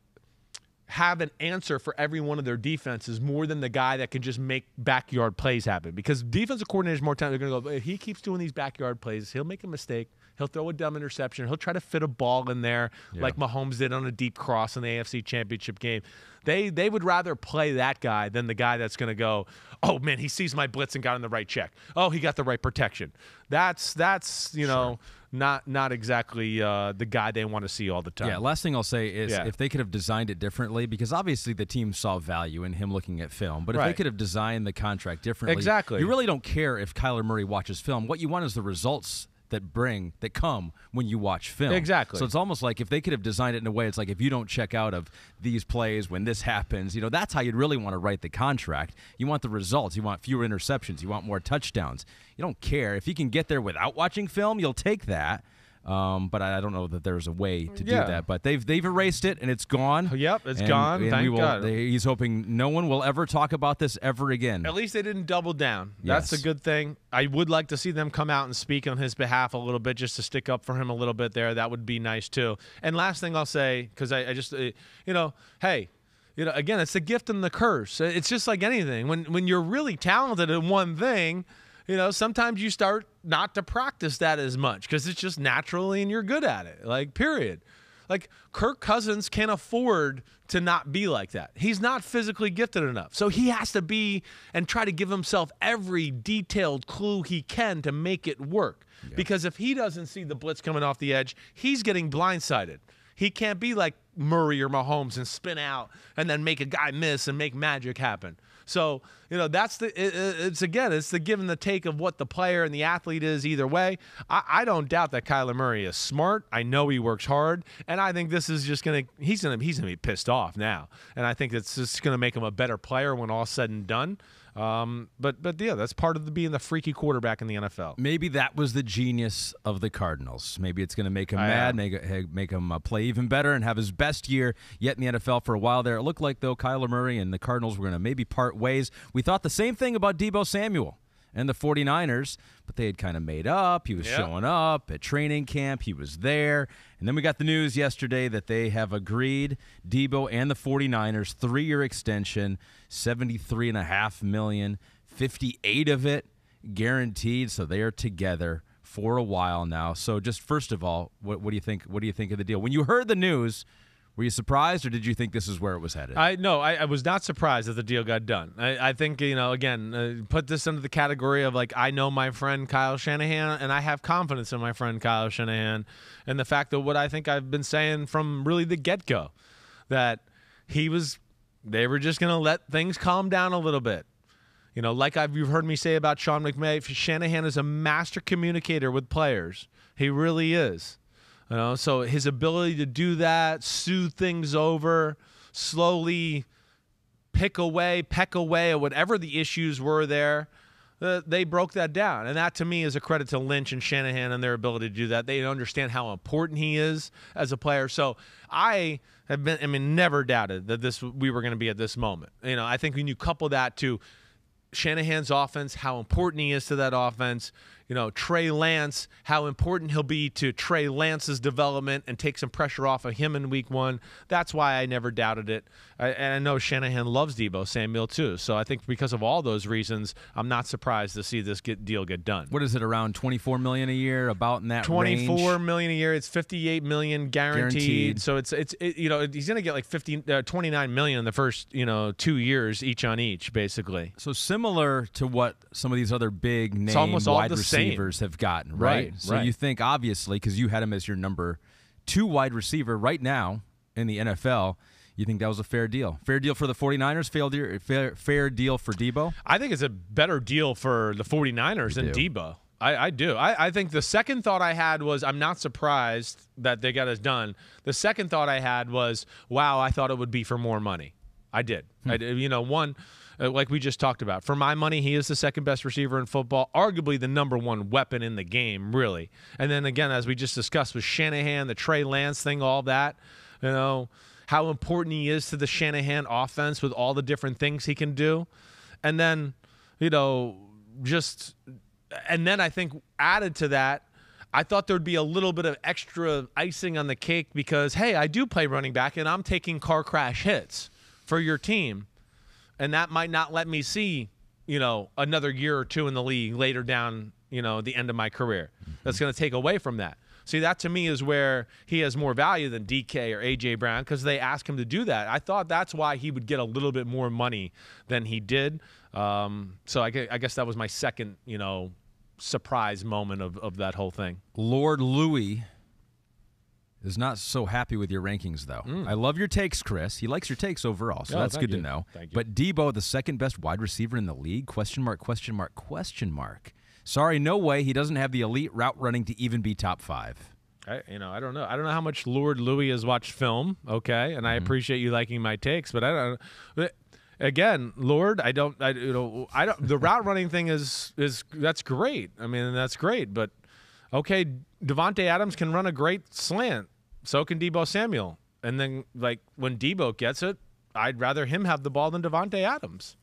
have an answer for every one of their defenses more than the guy that can just make backyard plays happen. Because defensive coordinators more time, they're going to go, if he keeps doing these backyard plays, he'll make a mistake. He'll throw a dumb interception. He'll try to fit a ball in there like Mahomes did on a deep cross in the AFC Championship game. They would rather play that guy than the guy that's going to go, oh, man, he sees my blitz and got in the right check. Oh, he got the right protection. That's you know, not exactly the guy they want to see all the time.
Yeah, last thing I'll say is if they could have designed it differently, because obviously the team saw value in him looking at film, but if they could have designed the contract differently, you really don't care if Kyler Murray watches film. What you want is the results that come when you watch film.
Exactly.
So it's almost like if they could have designed it in a way, it's like if you don't check out of these plays when this happens, you know, that's how you'd really want to write the contract. You want the results. You want fewer interceptions. You want more touchdowns. You don't care. If you can get there without watching film, you'll take that. But I don't know that there's a way to do that. But they've erased it, and it's gone.
Yep, it's gone.
And
Thank God.
He's hoping no one will ever talk about this ever again.
At least they didn't double down. That's a good thing. I would like to see them come out and speak on his behalf a little bit, just to stick up for him a little bit there. That would be nice too. And last thing I'll say, because I just, you know, hey, you know, again, it's the gift and the curse. It's just like anything. When you're really talented at one thing, you know, sometimes you start not to practice that as much because it's just naturally and you're good at it, like, period. Like, Kirk Cousins can't afford to not be like that. He's not physically gifted enough. So he has to be and try to give himself every detailed clue he can to make it work. Yeah. Because if he doesn't see the blitz coming off the edge, he's getting blindsided. He can't be like Murray or Mahomes and spin out and then make a guy miss and make magic happen. So, you know, that's it's the give and the take of what the player and the athlete is either way. I don't doubt that Kyler Murray is smart. I know he works hard, and I think this is just he's gonna be pissed off now, and I think it's just gonna make him a better player when all's said and done. But yeah, that's part of being the freaky quarterback in the NFL.
Maybe that was the genius of the Cardinals. Maybe it's going to make him mad, make him play even better and have his best year yet in the NFL for a while there. It looked like, though, Kyler Murray and the Cardinals were going to maybe part ways. We thought the same thing about Deebo Samuel and the 49ers, but they had kind of made up. He was showing up at training camp. He was there. And then we got the news yesterday that they have agreed, Deebo and the 49ers, 3-year extension, $73.5 million, 58 of it guaranteed. So they are together for a while now. So just first of all, what do you think? What do you think of the deal? When you heard the news, were you surprised, or did you think this is where it was headed?
I was not surprised that the deal got done. I think, you know, again, put this into the category of, like, I know my friend Kyle Shanahan, and I have confidence in my friend Kyle Shanahan, and the fact that what I think I've been saying from really the get-go, that he was they were just going to let things calm down a little bit. You know, like you've heard me say about Sean McVay, Shanahan is a master communicator with players. He really is. You know, so his ability to do that, soothe things over, slowly peck away at whatever the issues were there, they broke that down. And that, to me, is a credit to Lynch and Shanahan and their ability to do that. They understand how important he is as a player. So I have never doubted that we were going to be at this moment. You know, I think when you couple that to Shanahan's offense, how important he is to that offense. You know, Trey Lance, how important he'll be to Trey Lance's development and take some pressure off of him in week 1. That's why I never doubted it. And I know Shanahan loves Deebo Samuel too. So I think because of all those reasons, I'm not surprised to see this deal get done.
What is it, around $24 million a year, about in that
range? $24 million a year. It's $58 million guaranteed. So it's you know, he's going to get like $29 million in the first 2 years each on each, basically.
So similar to what some of these other big name wide receivers have gotten, right? So you think, obviously, because you had him as your number 2 wide receiver right now in the NFL, you think that was a fair deal? Fair deal for the 49ers? Fair deal for Deebo?
I think it's a better deal for the 49ers than Deebo. I do. I think the second thought I had was, I'm not surprised that they got us done. The second thought I had was, wow, I thought it would be for more money. I did. Like we just talked about, for my money, he is the second best receiver in football, arguably the number 1 weapon in the game, really. And then again, as we just discussed with Shanahan, the Trey Lance thing, all that, you know, how important he is to the Shanahan offense with all the different things he can do. And then, and then I think added to that, I thought there would be a little bit of extra icing on the cake because, hey, I do play running back and I'm taking car crash hits for your team. And that might not let me see, another year or 2 in the league later down, the end of my career. That's going to take away from that. See, that to me is where he has more value than DK or A.J. Brown because they asked him to do that. I thought that's why he would get a little bit more money than he did. So I guess that was my second, surprise moment of that whole thing.
Lord Louie is not so happy with your rankings, though. I love your takes, Chris. He likes your takes overall, so that's good to know.
Thank you.
But Deebo, the second best wide receiver in the league? Question mark, question mark, question mark. Sorry, no way. He doesn't have the elite route running to even be top 5.
I don't know. I don't know how much Lord Louie has watched film, okay? And I appreciate you liking my takes, but I don't. Again, Lord, the route running thing is that's great. I mean, that's great, but okay, Devontae Adams can run a great slant. So can Deebo Samuel. And then, when Deebo gets it, I'd rather him have the ball than Devontae Adams.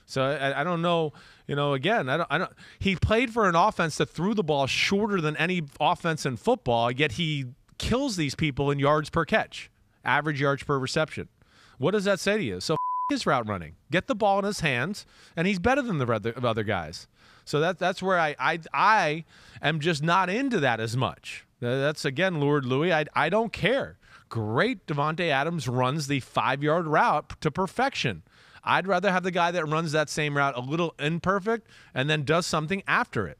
So I don't know. Again, I don't. He played for an offense that threw the ball shorter than any offense in football, yet he kills these people in yards per catch, average yards per reception. What does that say to you? So his route running. Get the ball in his hands, and he's better than the other guys. So that's where I am just not into that as much. That's, again, Lord Louie. I don't care. Great, Devontae Adams runs the 5-yard route to perfection. I'd rather have the guy that runs that same route a little imperfect and then does something after it.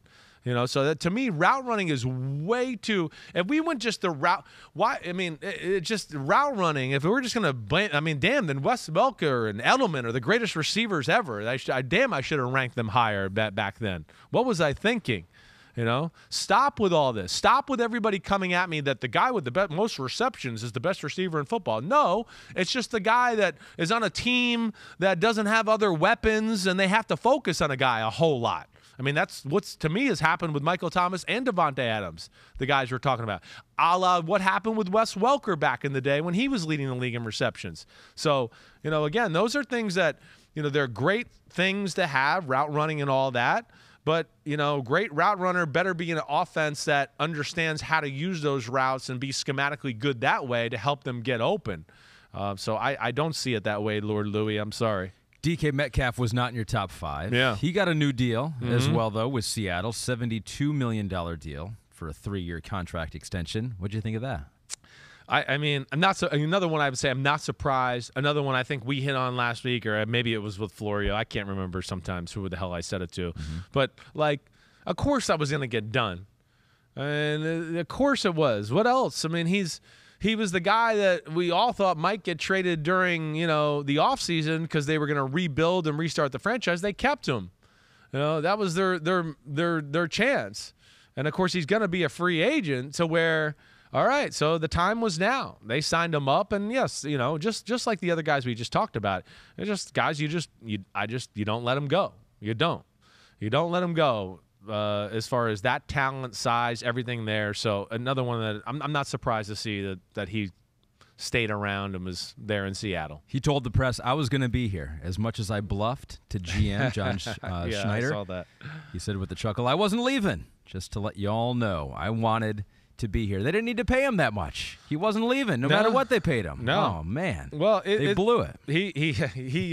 So that, to me, route running is way too. If we went just the route, why? I mean, just route running. If we were just going to blame, then Wes Welker and Edelman are the greatest receivers ever. I should have ranked them higher back then. What was I thinking? Stop with all this. Stop with everybody coming at me that the guy with the most receptions is the best receiver in football. No, it's just the guy that is on a team that doesn't have other weapons and they have to focus on a guy a whole lot. I mean, that's what's, to me, has happened with Michael Thomas and Devontae Adams, the guys we're talking about. A la what happened with Wes Welker back in the day when he was leading the league in receptions. So, again, those are things that, they're great things to have, route running and all that. But, great route runner better be in an offense that understands how to use those routes and be schematically good that way to help them get open. So I don't see it that way, Lord Louie. I'm sorry.
DK Metcalf was not in your top 5.
Yeah.
He got a new deal as well, though, with Seattle. $72 million deal for a 3-year contract extension. What do you think of that?
I'm not so. Another one I would say I'm not surprised. Another one I think we hit on last week, or maybe it was with Florio. I can't remember sometimes who the hell I said it to. But, of course that was going to get done. And of course it was. What else? I mean, he's he was the guy that we all thought might get traded during, the offseason because they were going to rebuild and restart the franchise. They kept him. That was their chance. And, of course, he's going to be a free agent to where, all right, so the time was now. They signed him up, and, yes, just like the other guys we just talked about, they're just guys you don't let them go. You don't let them go. As far as that talent, size, everything there. So another one that I'm not surprised to see that he stayed around and was there in Seattle.
He told the press, I was going to be here. As much as I bluffed to GM John
yeah,
Schneider.
I saw that.
He said with a chuckle, I wasn't leaving. Just to let you all know, I wanted to be here. They didn't need to pay him that much. He wasn't leaving, no matter what they paid him.
No.
Oh, man.
Well,
they blew it.
He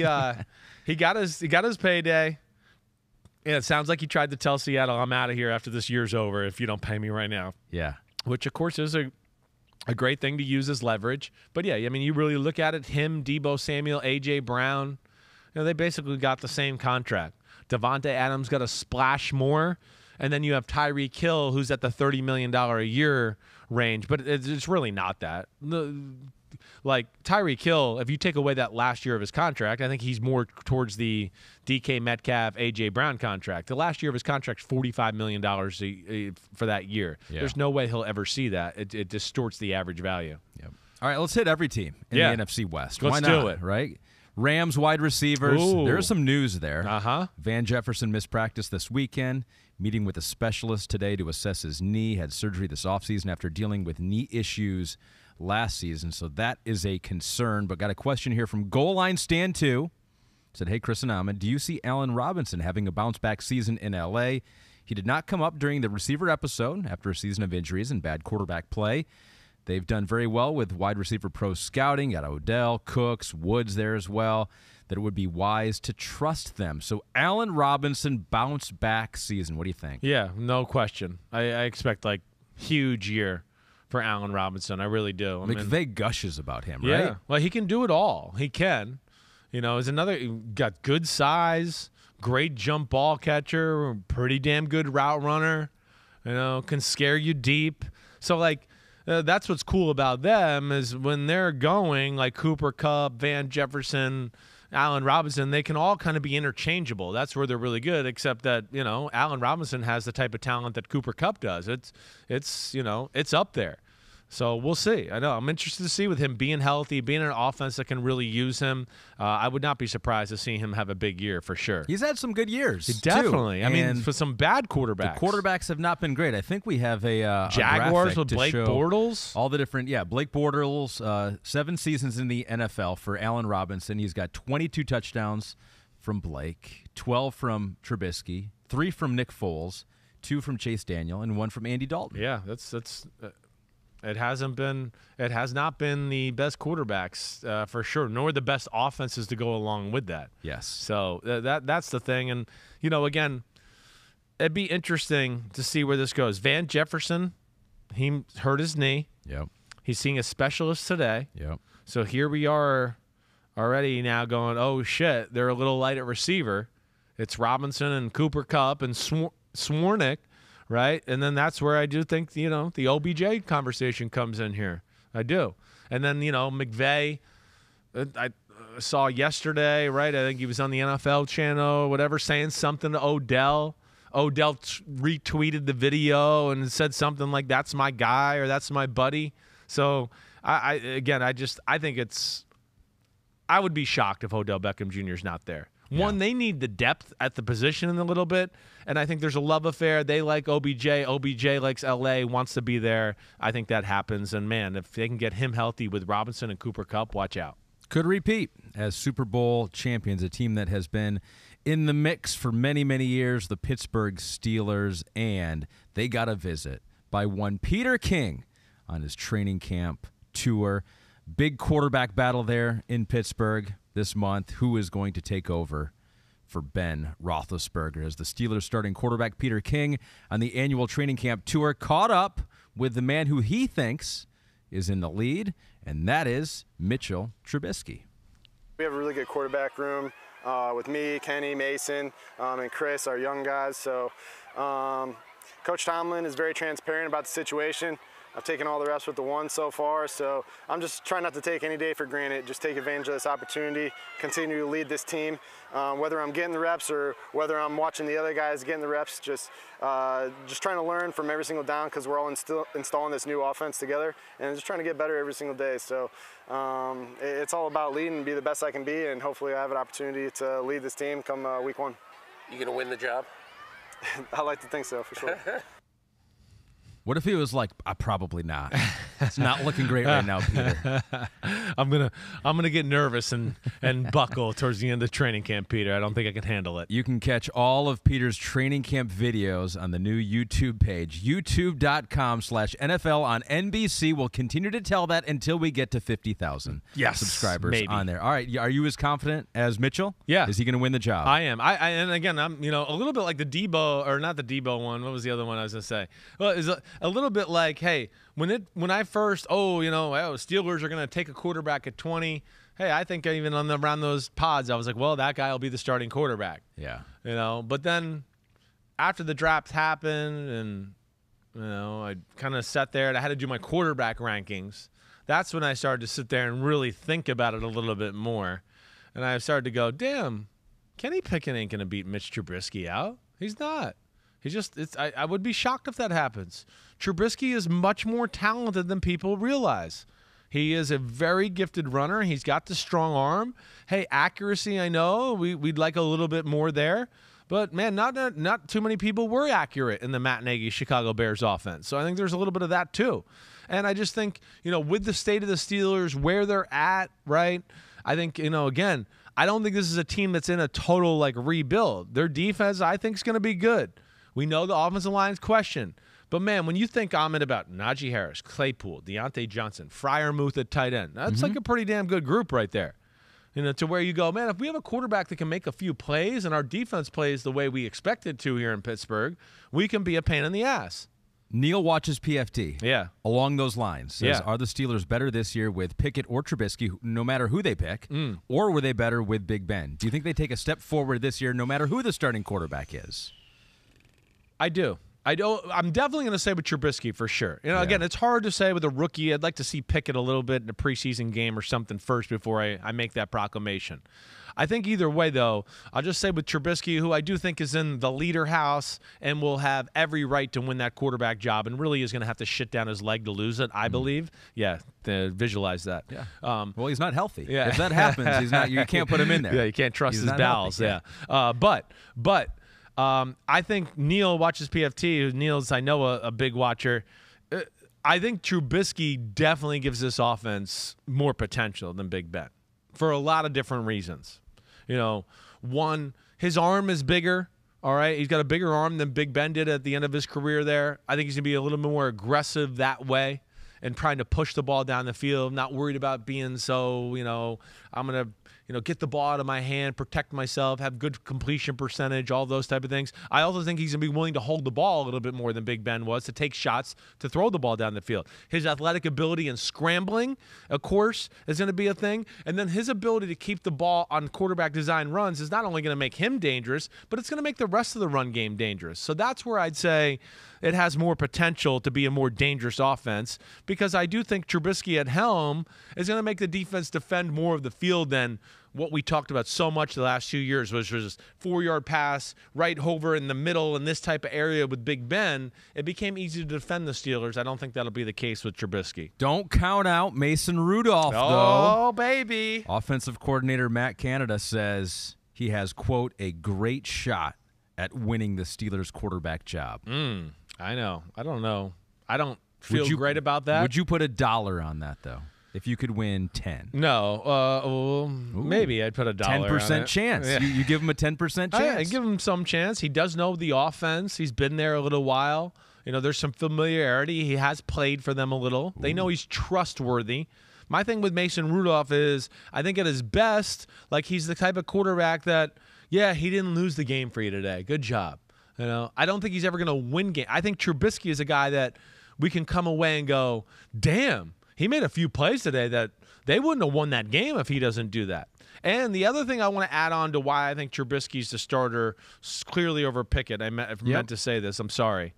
got his payday. Yeah, it sounds like he tried to tell Seattle, I'm out of here after this year's over if you don't pay me right now.
Yeah.
Which, of course, is a great thing to use as leverage. But, yeah, I mean, you really look at it, him, Deebo Samuel, A.J. Brown, they basically got the same contract. Devontae Adams got a splash more, and then you have Tyreek Hill, who's at the $30 million a year range. But it's really not that. Like Tyreek Hill, if you take away that last year of his contract, I think he's more towards the DK Metcalf, A.J. Brown contract. The last year of his contract is $45 million for that year. Yeah. There's no way he'll ever see that. It distorts the average value.
Yep. All right, let's hit every team in the NFC West.
Let's
Why not,
do it.
Right? Rams wide receivers.
Ooh.
There's some news there.
Uh-huh.
Van Jefferson missed practice this weekend, meeting with a specialist today to assess his knee, had surgery this offseason after dealing with knee issues last season, so that is a concern. But got a question here from Goal Line Stand 2. Said, hey, Chris and Ahmed, do you see Allen Robinson having a bounce-back season in L.A.? He did not come up during the receiver episode after a season of injuries and bad quarterback play. They've done very well with wide receiver pro scouting. Got Odell, Cooks, Woods there as well, that it would be wise to trust them. So Allen Robinson bounce-back season. What do you think?
Yeah, no question. I expect, huge year for Allen Robinson. I really do.
McVay gushes about him, right?
Yeah. Well, he can do it all. He can. Is another got good size, great jump ball catcher, pretty damn good route runner. Can scare you deep. So that's what's cool about them is when they're going like Cooper Kupp, Van Jefferson, Allen Robinson, they can all kind of be interchangeable. That's where they're really good, except that, Allen Robinson has the type of talent that Cooper Kupp does. It's up there. So we'll see. I know. I'm interested to see with him being healthy, being an offense that can really use him. I would not be surprised to see him have a big year for sure.
He's had some good years.
Definitely.
Too.
I mean, for some bad quarterbacks.
The quarterbacks have not been great. I think we have a
Jaguars
a
with Blake Bortles.
All the different, Blake Bortles, 7 seasons in the NFL for Allen Robinson. He's got 22 touchdowns from Blake, 12 from Trubisky, 3 from Nick Foles, 2 from Chase Daniel, and 1 from Andy Dalton.
Yeah, that's. It has not been the best quarterbacks for sure, nor the best offenses to go along with that.
Yes.
So that's the thing. And, again, it'd be interesting to see where this goes. Van Jefferson, he hurt his knee.
Yep.
He's seeing a specialist today.
Yep.
So here we are already now going, oh, shit, they're a little light at receiver. It's Robinson and Cooper Kupp and Swarnick. Right? And then that's where I do think, the OBJ conversation comes in here. I do. And then, McVay, I saw yesterday, right? I think he was on the NFL channel or whatever, saying something to Odell. Odell retweeted the video and said something like, that's my guy or that's my buddy. So, I think I would be shocked if Odell Beckham Jr. is not there. Yeah. One, they need the depth at the position a little bit, and I think there's a love affair. They like OBJ. OBJ likes L.A., wants to be there. I think that happens, and, man, if they can get him healthy with Robinson and Cooper Kupp, watch out.
Could repeat as Super Bowl champions, a team that has been in the mix for many, many years, the Pittsburgh Steelers, and they got a visit by one Peter King on his training camp tour. Big quarterback battle there in Pittsburgh this month. Who is going to take over for Ben Roethlisberger as the Steelers starting quarterback Peter King on the annual training camp tour caught up with the man who he thinks is in the lead, and that is Mitchell Trubisky.
We have a really good quarterback room with me, Kenny, Mason, and Chris, our young guys. So Coach Tomlin is very transparent about the situation. I've taken all the reps with the one so far, so I'm just trying not to take any day for granted. Just take advantage of this opportunity, continue to lead this team. Whether I'm getting the reps or whether I'm watching the other guys getting the reps, just trying to learn from every single down because we're all installing this new offense together and just trying to get better every single day. So it's all about leading and be the best I can be, and hopefully I have an opportunity to lead this team come week 1.
You gonna win the job?
I like to think so, for sure.
What if he was like, probably not. It's not looking great right now, Peter.
I'm gonna get nervous and buckle towards the end of training camp, Peter. I don't think I can handle it.
You can catch all of Peter's training camp videos on the new YouTube page, youtube.com/NFL on NBC. We'll continue to tell that until we get to 50,000 subscribers on there. All right, are you as confident as Mitchell?
Yeah.
Is he going to win the job?
I am. And again, I'm a little bit like the Deebo, or not the Deebo one. What was the other one I was gonna say? Well, is a little bit like, hey, when I first, Steelers are going to take a quarterback at 20. Hey, I think even around those pods, I was like, well, that guy will be the starting quarterback.
Yeah.
But then after the draft happened and, I kind of sat there and I had to do my quarterback rankings. That's when I started to sit there and really think about it a little bit more. And I started to go, damn, Kenny Pickett ain't going to beat Mitch Trubisky out. He's not. I would be shocked if that happens. Trubisky is much more talented than people realize. He is a very gifted runner. He's got the strong arm. Hey, accuracy, I know. We'd like a little bit more there. But, man, not too many people were accurate in the Matt Nagy Chicago Bears offense. So I think there's a little bit of that too. And I just think, with the state of the Steelers, where they're at, right, I think, again, I don't think this is a team that's in a total, rebuild. Their defense, I think, is going to be good. We know the offensive line's question. But, man, when you think, Ahmed, about Najee Harris, Claypool, Deontay Johnson, Freiermuth at tight end, that's like a pretty damn good group right there. To where you go, man, if we have a quarterback that can make a few plays and our defense plays the way we expect it to here in Pittsburgh, we can be a pain in the ass.
Neil watches PFT.
Yeah.
Along those lines. Says, are the Steelers better this year with Pickett or Trubisky, no matter who they pick, or were they better with Big Ben? Do you think they take a step forward this year no matter who the starting quarterback is?
I do. I'm definitely going to say with Trubisky for sure. Again, it's hard to say with a rookie. I'd like to see Pickett a little bit in a preseason game or something first before I make that proclamation. I think either way, though, I'll just say with Trubisky, who I do think is in the leader house and will have every right to win that quarterback job and really is going to have to shit down his leg to lose it, I believe. Yeah, visualize that.
Yeah. Well, he's not healthy. Yeah. If that happens, he's not. You can't put him in there.
Yeah, you can't trust his bowels.
Healthy,
But I think Neil watches PFT. Neil's, I know, a big watcher. I think Trubisky definitely gives this offense more potential than Big Ben for a lot of different reasons. One, his arm is bigger. All right, he's got a bigger arm than Big Ben did at the end of his career there. I think he's going to be a little bit more aggressive that way and trying to push the ball down the field, not worried about being so, I'm going to, get the ball out of my hand, protect myself, have good completion percentage, all those type of things. I also think he's going to be willing to hold the ball a little bit more than Big Ben was, to take shots, to throw the ball down the field. His athletic ability and scrambling, of course, is going to be a thing. And then his ability to keep the ball on quarterback design runs is not only going to make him dangerous, but it's going to make the rest of the run game dangerous. So that's where I'd say it has more potential to be a more dangerous offense, because I do think Trubisky at helm is going to make the defense defend more of the field than what we talked about so much the last 2 years, which was 4-yard pass, right over in the middle in this type of area with Big Ben. It became easy to defend the Steelers. I don't think that'll be the case with Trubisky.
Don't count out Mason Rudolph, though.
Oh, baby.
Offensive coordinator Matt Canada says he has, quote, a great shot at winning the Steelers quarterback job.
I know. I don't know. I don't feel great about that.
Would you put $1 on that, though? If you could win 10.
No. Maybe I'd put $1
10% chance. Yeah. You give him a 10% chance?
I give him some chance. He does know the offense. He's been there a little while. There's some familiarity. He has played for them a little. They know he's trustworthy. My thing with Mason Rudolph is I think at his best, he's the type of quarterback that, he didn't lose the game for you today. Good job. I don't think he's ever going to win game. I think Trubisky is a guy that we can come away and go, damn, he made a few plays today that they wouldn't have won that game if he doesn't do that. And the other thing I want to add on to why I think Trubisky's the starter clearly over Pickett, I meant to say this, I'm sorry,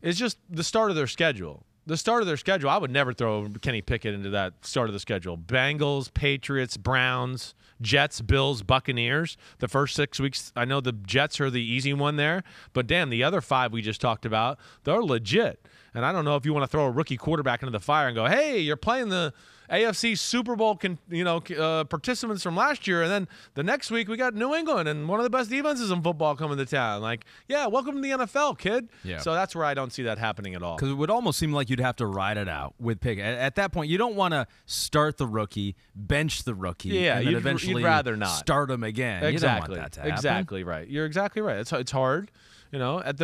is just the start of their schedule. the start of their schedule, I would never throw Kenny Pickett into that start of the schedule. Bengals, Patriots, Browns, Jets, Bills, Buccaneers. The first 6 weeks, I know the Jets are the easy one there, but damn, the other 5 we just talked about, they're legit. And I don't know if you want to throw a rookie quarterback into the fire and go, hey, you're playing the AFC Super Bowl participants from last year, and then the next week we got New England and one of the best defenses in football coming to town. Like, yeah, welcome to the NFL, kid.
Yeah.
So that's where I don't see that happening at all.
Because it would almost seem like you'd have to ride it out with Pickett. At that point, you don't want to start the rookie, bench the rookie, and then eventually
you'd rather not
start him again.
Exactly.
You don't want that to happen.
Exactly right. You're exactly right. It's hard. At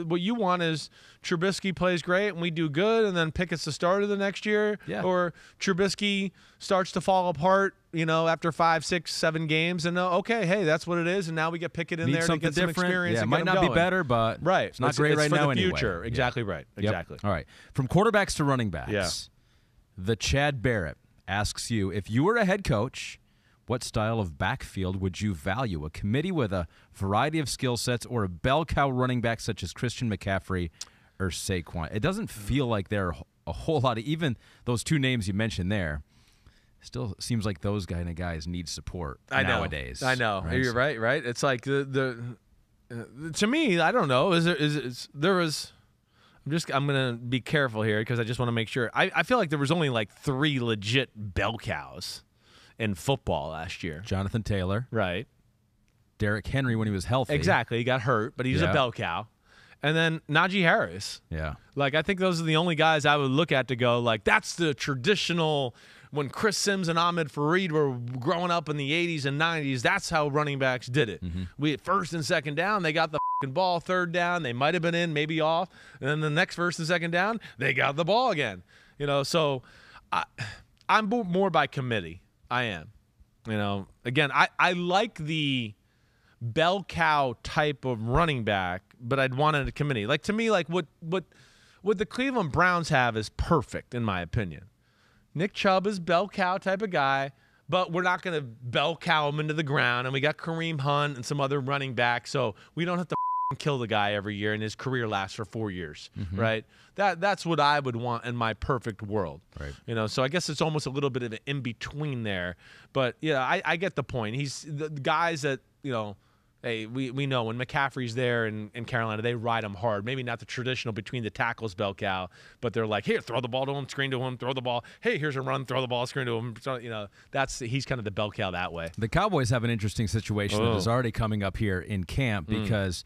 what you want is Trubisky plays great and we do good, and then Pickett's the starter the next year.
Yeah.
Or Trubisky starts to fall apart, after 5, 6, 7 games, and okay, hey, that's what it is, and now we get Pickett in there to get some experience.
Yeah,
and
might not be better, but it's not great right now anyway.
Future. Exactly right. Exactly.
All right. From quarterbacks to running backs, the Chad Barrett asks you, if you were a head coach, what style of backfield would you value? A committee with a variety of skill sets, or a bell cow running back such as Christian McCaffrey or Saquon? It doesn't feel like there are a whole lot of, even those 2 names you mentioned there, still seems like those kind of guys need support nowadays.
I know. Right? You're right. It's like to me, I don't know. I'm going to be careful here because I just want to make sure. I feel like there was only like 3 legit bell cows in football last year.
Jonathan Taylor.
Right.
Derrick Henry when he was healthy.
Exactly. He got hurt, but he's a bell cow. And then Najee Harris.
Yeah.
Like, I think those are the only guys I would look at to go, like, that's the traditional, when Chris Sims and Ahmed Fareed were growing up in the 80s and 90s, that's how running backs did it. Mm-hmm. We at first and second down, they got the ball. Third down, they might have been in, maybe off. And then the next first and second down, they got the ball again. So I'm more by committee. I am. Again, I like the bell cow type of running back, but I'd want it a committee. Like, to me, like what the Cleveland Browns have is perfect, in my opinion. Nick Chubb is bell cow type of guy, but we're not going to bell cow him into the ground, and we got Kareem Hunt and some other running backs, so we don't have to kill the guy every year and his career lasts for 4 years, right? That's what I would want in my perfect world,
right?
So I guess it's almost a little bit of an in-between there, but I get the point. He's the guys that, hey, we know when McCaffrey's there in Carolina, they ride him hard. Maybe not the traditional between the tackles bell cow, but they're like, here, throw the ball to him, screen to him, throw the ball. Hey, here's a run, throw the ball, screen to him. So, he's kind of the bell cow that way.
The Cowboys have an interesting situation that is already coming up here in camp because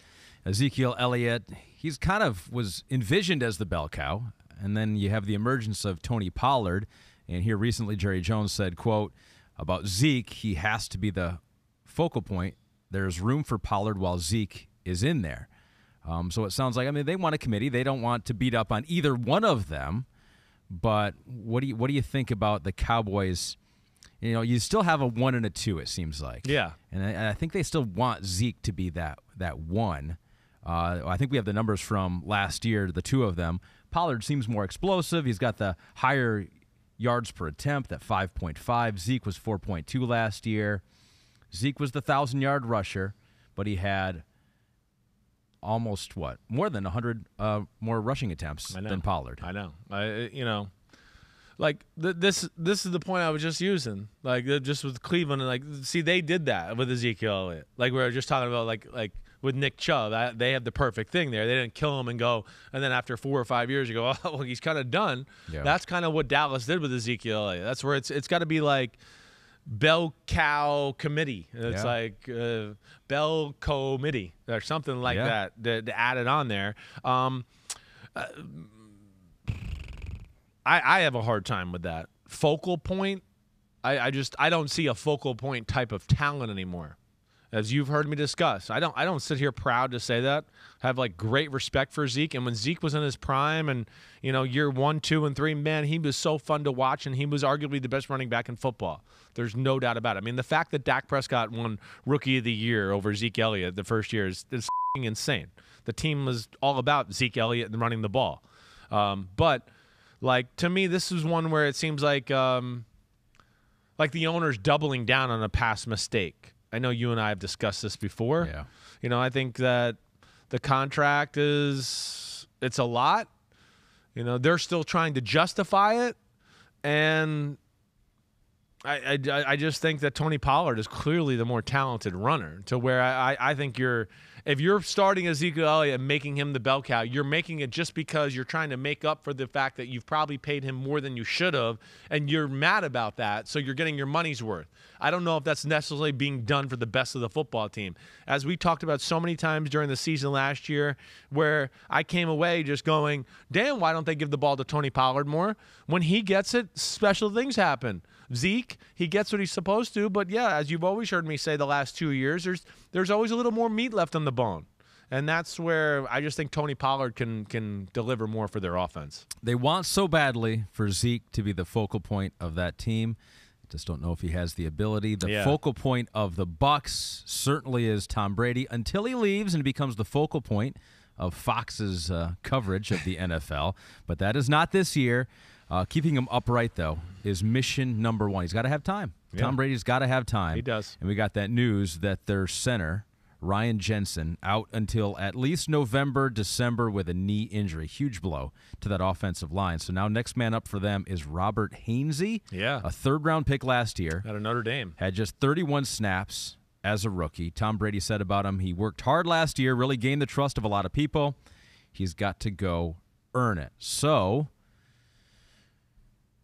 Ezekiel Elliott, he's kind of was envisioned as the bell cow, and then you have the emergence of Tony Pollard, and here recently Jerry Jones said, quote, about Zeke, he has to be the focal point. There's room for Pollard while Zeke is in there. So it sounds like, they want a committee. They don't want to beat up on either one of them, but what do you think about the Cowboys? You still have a 1 and a 2, it seems like.
Yeah.
And I think they still want Zeke to be that one. I think we have the numbers from last year, the 2 of them. Pollard seems more explosive. He's got the higher yards per attempt at 5.5. Zeke was 4.2 last year. Zeke was the 1,000-yard rusher, but he had almost, more than 100 more rushing attempts than Pollard.
I know. This is the point I was just using. Like, just with Cleveland, and see, they did that with Ezekiel Elliott. Like, we were just talking about, like with Nick Chubb, they have the perfect thing there. They didn't kill him and go, and then after 4 or 5 years, you go, oh, well, he's kind of done. Yeah. That's kind of what Dallas did with Ezekiel Elliott. That's where it's got to be like bell cow committee. It's like bell committee or something like that to add it on there. I have a hard time with that. Focal point, I don't see a focal point type of talent anymore. As you've heard me discuss, I don't sit here proud to say that. I have great respect for Zeke, and when Zeke was in his prime, and year 1, 2, and 3, man, he was so fun to watch, and he was arguably the best running back in football. There's no doubt about it. The fact that Dak Prescott won Rookie of the Year over Zeke Elliott the first year is insane. The team was all about Zeke Elliott and running the ball, but to me, this is one where it seems like the owner's doubling down on a past mistake. I know you and I have discussed this before.
Yeah.
I think that the contract it's a lot. they're still trying to justify it, and I just think that Tony Pollard is clearly the more talented runner, to where I think if you're starting Ezekiel Elliott and making him the bell cow, you're making it just because you're trying to make up for the fact that you've probably paid him more than you should have, and you're mad about that, so you're getting your money's worth. I don't know if that's necessarily being done for the best of the football team. As we talked about so many times during the season last year, where I came away just going, damn, why don't they give the ball to Tony Pollard more? When he gets it, special things happen. Zeke, he gets what he's supposed to, but yeah, as you've always heard me say the last 2 years, there's always a little more meat left on the bone. And that's where I just think Tony Pollard can deliver more for their offense.
They want so badly for Zeke to be the focal point of that team. Just don't know if he has the ability. The focal point of the Bucs certainly is Tom Brady, until he leaves and becomes the focal point of Fox's coverage of the NFL. But that is not this year. Keeping him upright, though, is mission number one. He's got to have time. Yeah. Tom Brady's got to have time.
He does.
And we got that news that their center, Ryan Jensen, out until at least November, December with a knee injury. Huge blow to that offensive line. So now next man up for them is Robert Hainsey.
Yeah.
A third-round pick last year.
Out of Notre Dame.
Had just 31 snaps as a rookie. Tom Brady said about him, he worked hard last year, really gained the trust of a lot of people. He's got to go earn it. So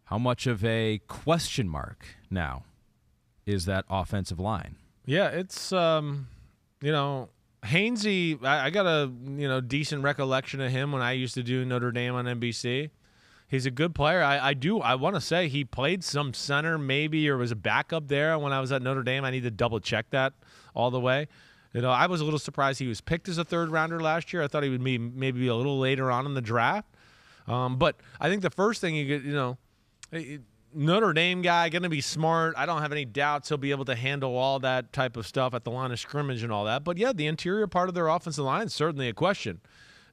how much of a question mark now is that offensive line?
Yeah, it's, Hainsey, I got a, decent recollection of him when I used to do Notre Dame on NBC. He's a good player. I want to say he played some center maybe, or was a backup there when I was at Notre Dame. I need to double-check that all the way. I was a little surprised he was picked as a third-rounder last year. I thought he would be maybe a little later on in the draft. But I think the first thing you get, Notre Dame guy, going to be smart. I don't have any doubts he'll be able to handle all that type of stuff at the line of scrimmage and all that. But, yeah, the interior part of their offensive line is certainly a question.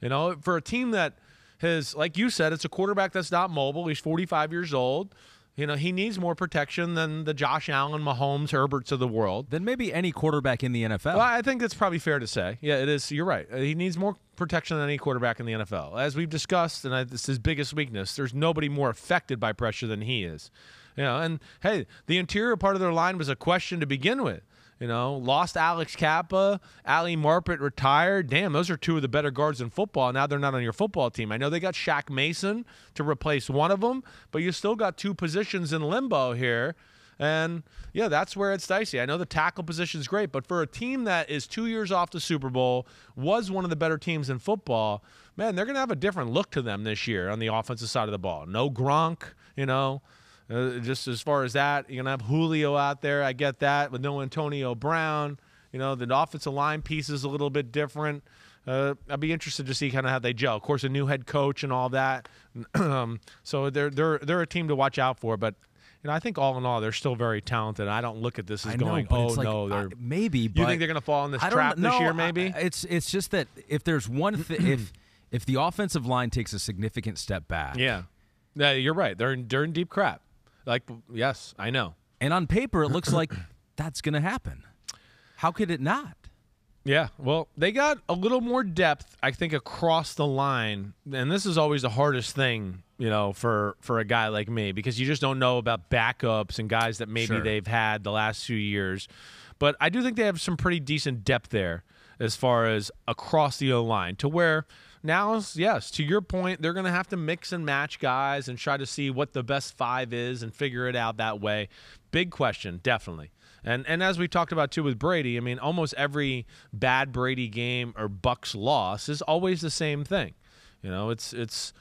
For a team that has, like you said, it's a quarterback that's not mobile. He's 45 years old. He needs more protection than the Josh Allen, Mahomes, Herberts of the world.
Than maybe any quarterback in the NFL.
Well, I think that's probably fair to say. Yeah, it is. You're right. He needs more protection than any quarterback in the NFL. As we've discussed, and this is his biggest weakness, there's nobody more affected by pressure than he is. And, hey, the interior part of their line was a question to begin with. Lost Alex Kappa, Ali Marpet retired. Damn, those are two of the better guards in football. Now they're not on your football team. I know they got Shaq Mason to replace one of them, but you still got two positions in limbo here. And, yeah, that's where it's dicey. I know the tackle position is great, but for a team that is 2 years off the Super Bowl, was one of the better teams in football, man, they're going to have a different look to them this year on the offensive side of the ball. No Gronk, just as far as that, you're going to have Julio out there. I get that, with no Antonio Brown. The offensive line piece is a little bit different. I'd be interested to see kind of how they gel. Of course, a new head coach and all that. So they're a team to watch out for. But I think all in all, they're still very talented. I don't look at this as they're
maybe. But
you think they're going to fall in this trap this year? Maybe
it's just that if there's one thing, if the offensive line takes a significant step back,
yeah, you're right. They're in deep crap. Yes, I know.
And on paper, it looks like that's going to happen. How could it not?
Yeah, well, they got a little more depth, I think, across the line. And this is always the hardest thing, for a guy like me, because you just don't know about backups and guys that maybe they've had the last few years. But I do think they have some pretty decent depth there as far as across the O-line, to where now, yes, to your point, they're going to have to mix and match guys and try to see what the best five is and figure it out that way. Big question, definitely. And as we talked about, too, with Brady, I mean, almost every bad Brady game or Bucs loss is always the same thing. It's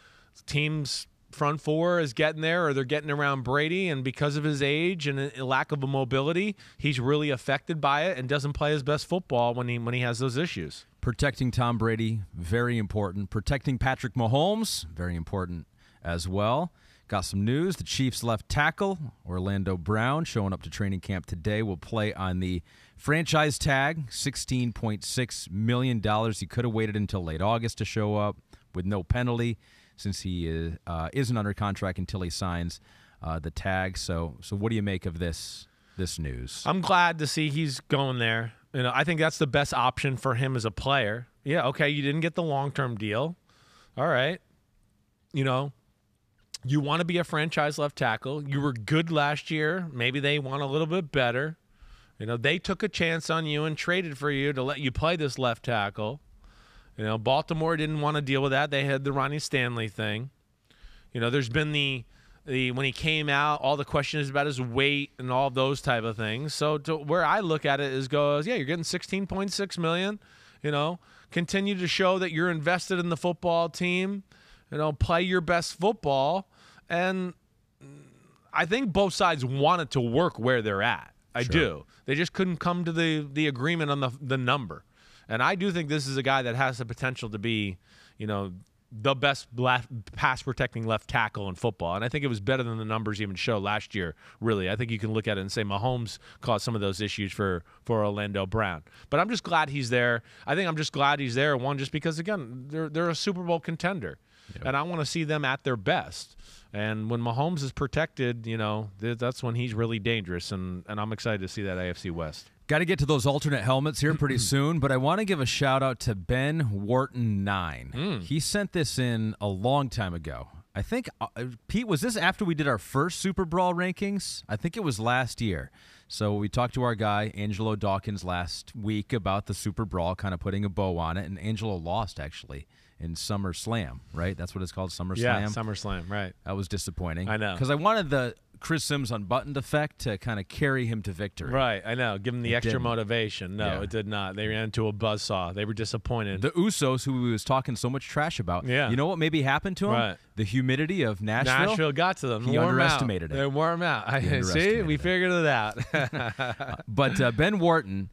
teams' front four is getting there, or they're getting around Brady, and because of his age and a lack of a mobility, he's really affected by it and doesn't play his best football when he has those issues.
Protecting Tom Brady, very important. Protecting Patrick Mahomes, very important as well. Got some news. The Chiefs' left tackle, Orlando Brown, showing up to training camp today, will play on the franchise tag, $16.6 million. He could have waited until late August to show up with no penalty, since he isn't under contract until he signs the tag. So what do you make of this news?
I'm glad to see he's going there. I think that's the best option for him as a player. Yeah, okay, you didn't get the long-term deal. All right. you know, you want to be a franchise left tackle. You were good last year. Maybe they want a little bit better. You know, they took a chance on you and traded for you to let you play this left tackle. You know, Baltimore didn't want to deal with that. They had the Ronnie Stanley thing. You know, there's been the when he came out, all the questions about his weight and all those type of things. So where I look at it is yeah, you're getting $16.6 million. You know, continue to show that you're invested in the football team. You know, play your best football. And I think both sides want it to work where they're at. I do. They just couldn't come to the agreement on the number. And I do think this is a guy that has the potential to be, you know, the best pass-protecting left tackle in football. And I think it was better than the numbers even show last year, really. I think you can look at it and say Mahomes caused some of those issues for Orlando Brown. But I'm just glad he's there. I think I'm just glad he's there, one, just because, again, they're a Super Bowl contender. Yep. And I want to see them at their best. And when Mahomes is protected, you know, that's when he's really dangerous. And I'm excited to see that AFC West.
Got to get to those alternate helmets here pretty soon, but I want to give a shout-out to Ben Wharton 9. He sent this in a long time ago. I think, Pete, was this after we did our first Super Brawl rankings? I think it was last year. So we talked to our guy, Angelo Dawkins, last week about the Super Brawl, kind of putting a bow on it, and Angelo lost, actually, in SummerSlam, right? That's what it's called, SummerSlam?
Yeah, SummerSlam, right.
That was disappointing.
I know.
Because I wanted the Chris Simms unbuttoned effect to kind of carry him to victory.
Right, I know. Give him the extra motivation. No, it did not. They ran into a buzzsaw. They were disappointed.
The Usos, who we was talking so much trash about, you know what maybe happened to him?
Right.
The humidity of Nashville.
Nashville got to them.
He underestimated it.
They wore him out. See, we figured it out.
But Ben Wharton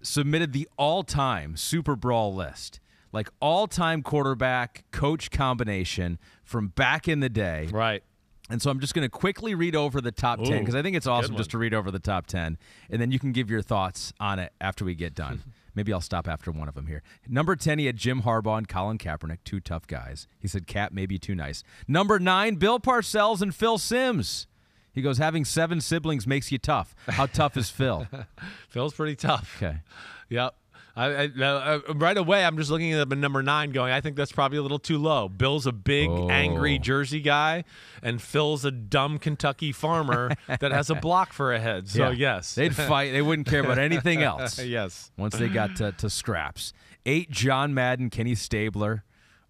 submitted the all-time Super Brawl list. Like all-time quarterback coach combination from back in the day.
Right.
And so I'm just going to quickly read over the top 10 because I think it's awesome just to read over the top 10. And then you can give your thoughts on it after we get done. Maybe I'll stop after one of them here. Number 10, he had Jim Harbaugh and Colin Kaepernick, two tough guys. He said Cap may be too nice. Number 9, Bill Parcells and Phil Simms. He goes, having 7 siblings makes you tough. How tough is Phil?
Phil's pretty tough.
Okay.
Yep. Right away, I'm just looking at number 9 going, I think that's probably a little too low. Bill's a big, angry Jersey guy, and Phil's a dumb Kentucky farmer that has a block for a head. So, yes.
They'd fight. They wouldn't care about anything else.
Yes.
Once they got to scraps. 8, John Madden, Kenny Stabler.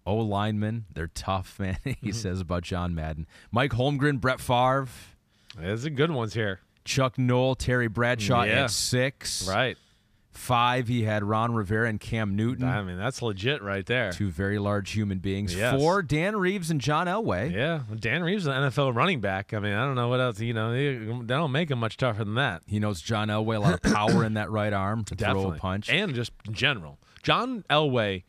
O-lineman. They're tough, man, he says about John Madden. Mike Holmgren, Brett Favre.
There's a good ones here.
Chuck Noll, Terry Bradshaw at 6.
Right.
5, he had Ron Rivera and Cam Newton.
I mean, that's legit right there.
2 very large human beings.
Yes.
4, Dan Reeves and John Elway.
Yeah, Dan Reeves is an NFL running back. I mean, I don't know what else. You know, they don't make him much tougher than that.
He knows John Elway, a lot of power in that right arm to throw a punch.
And just in general. John Elway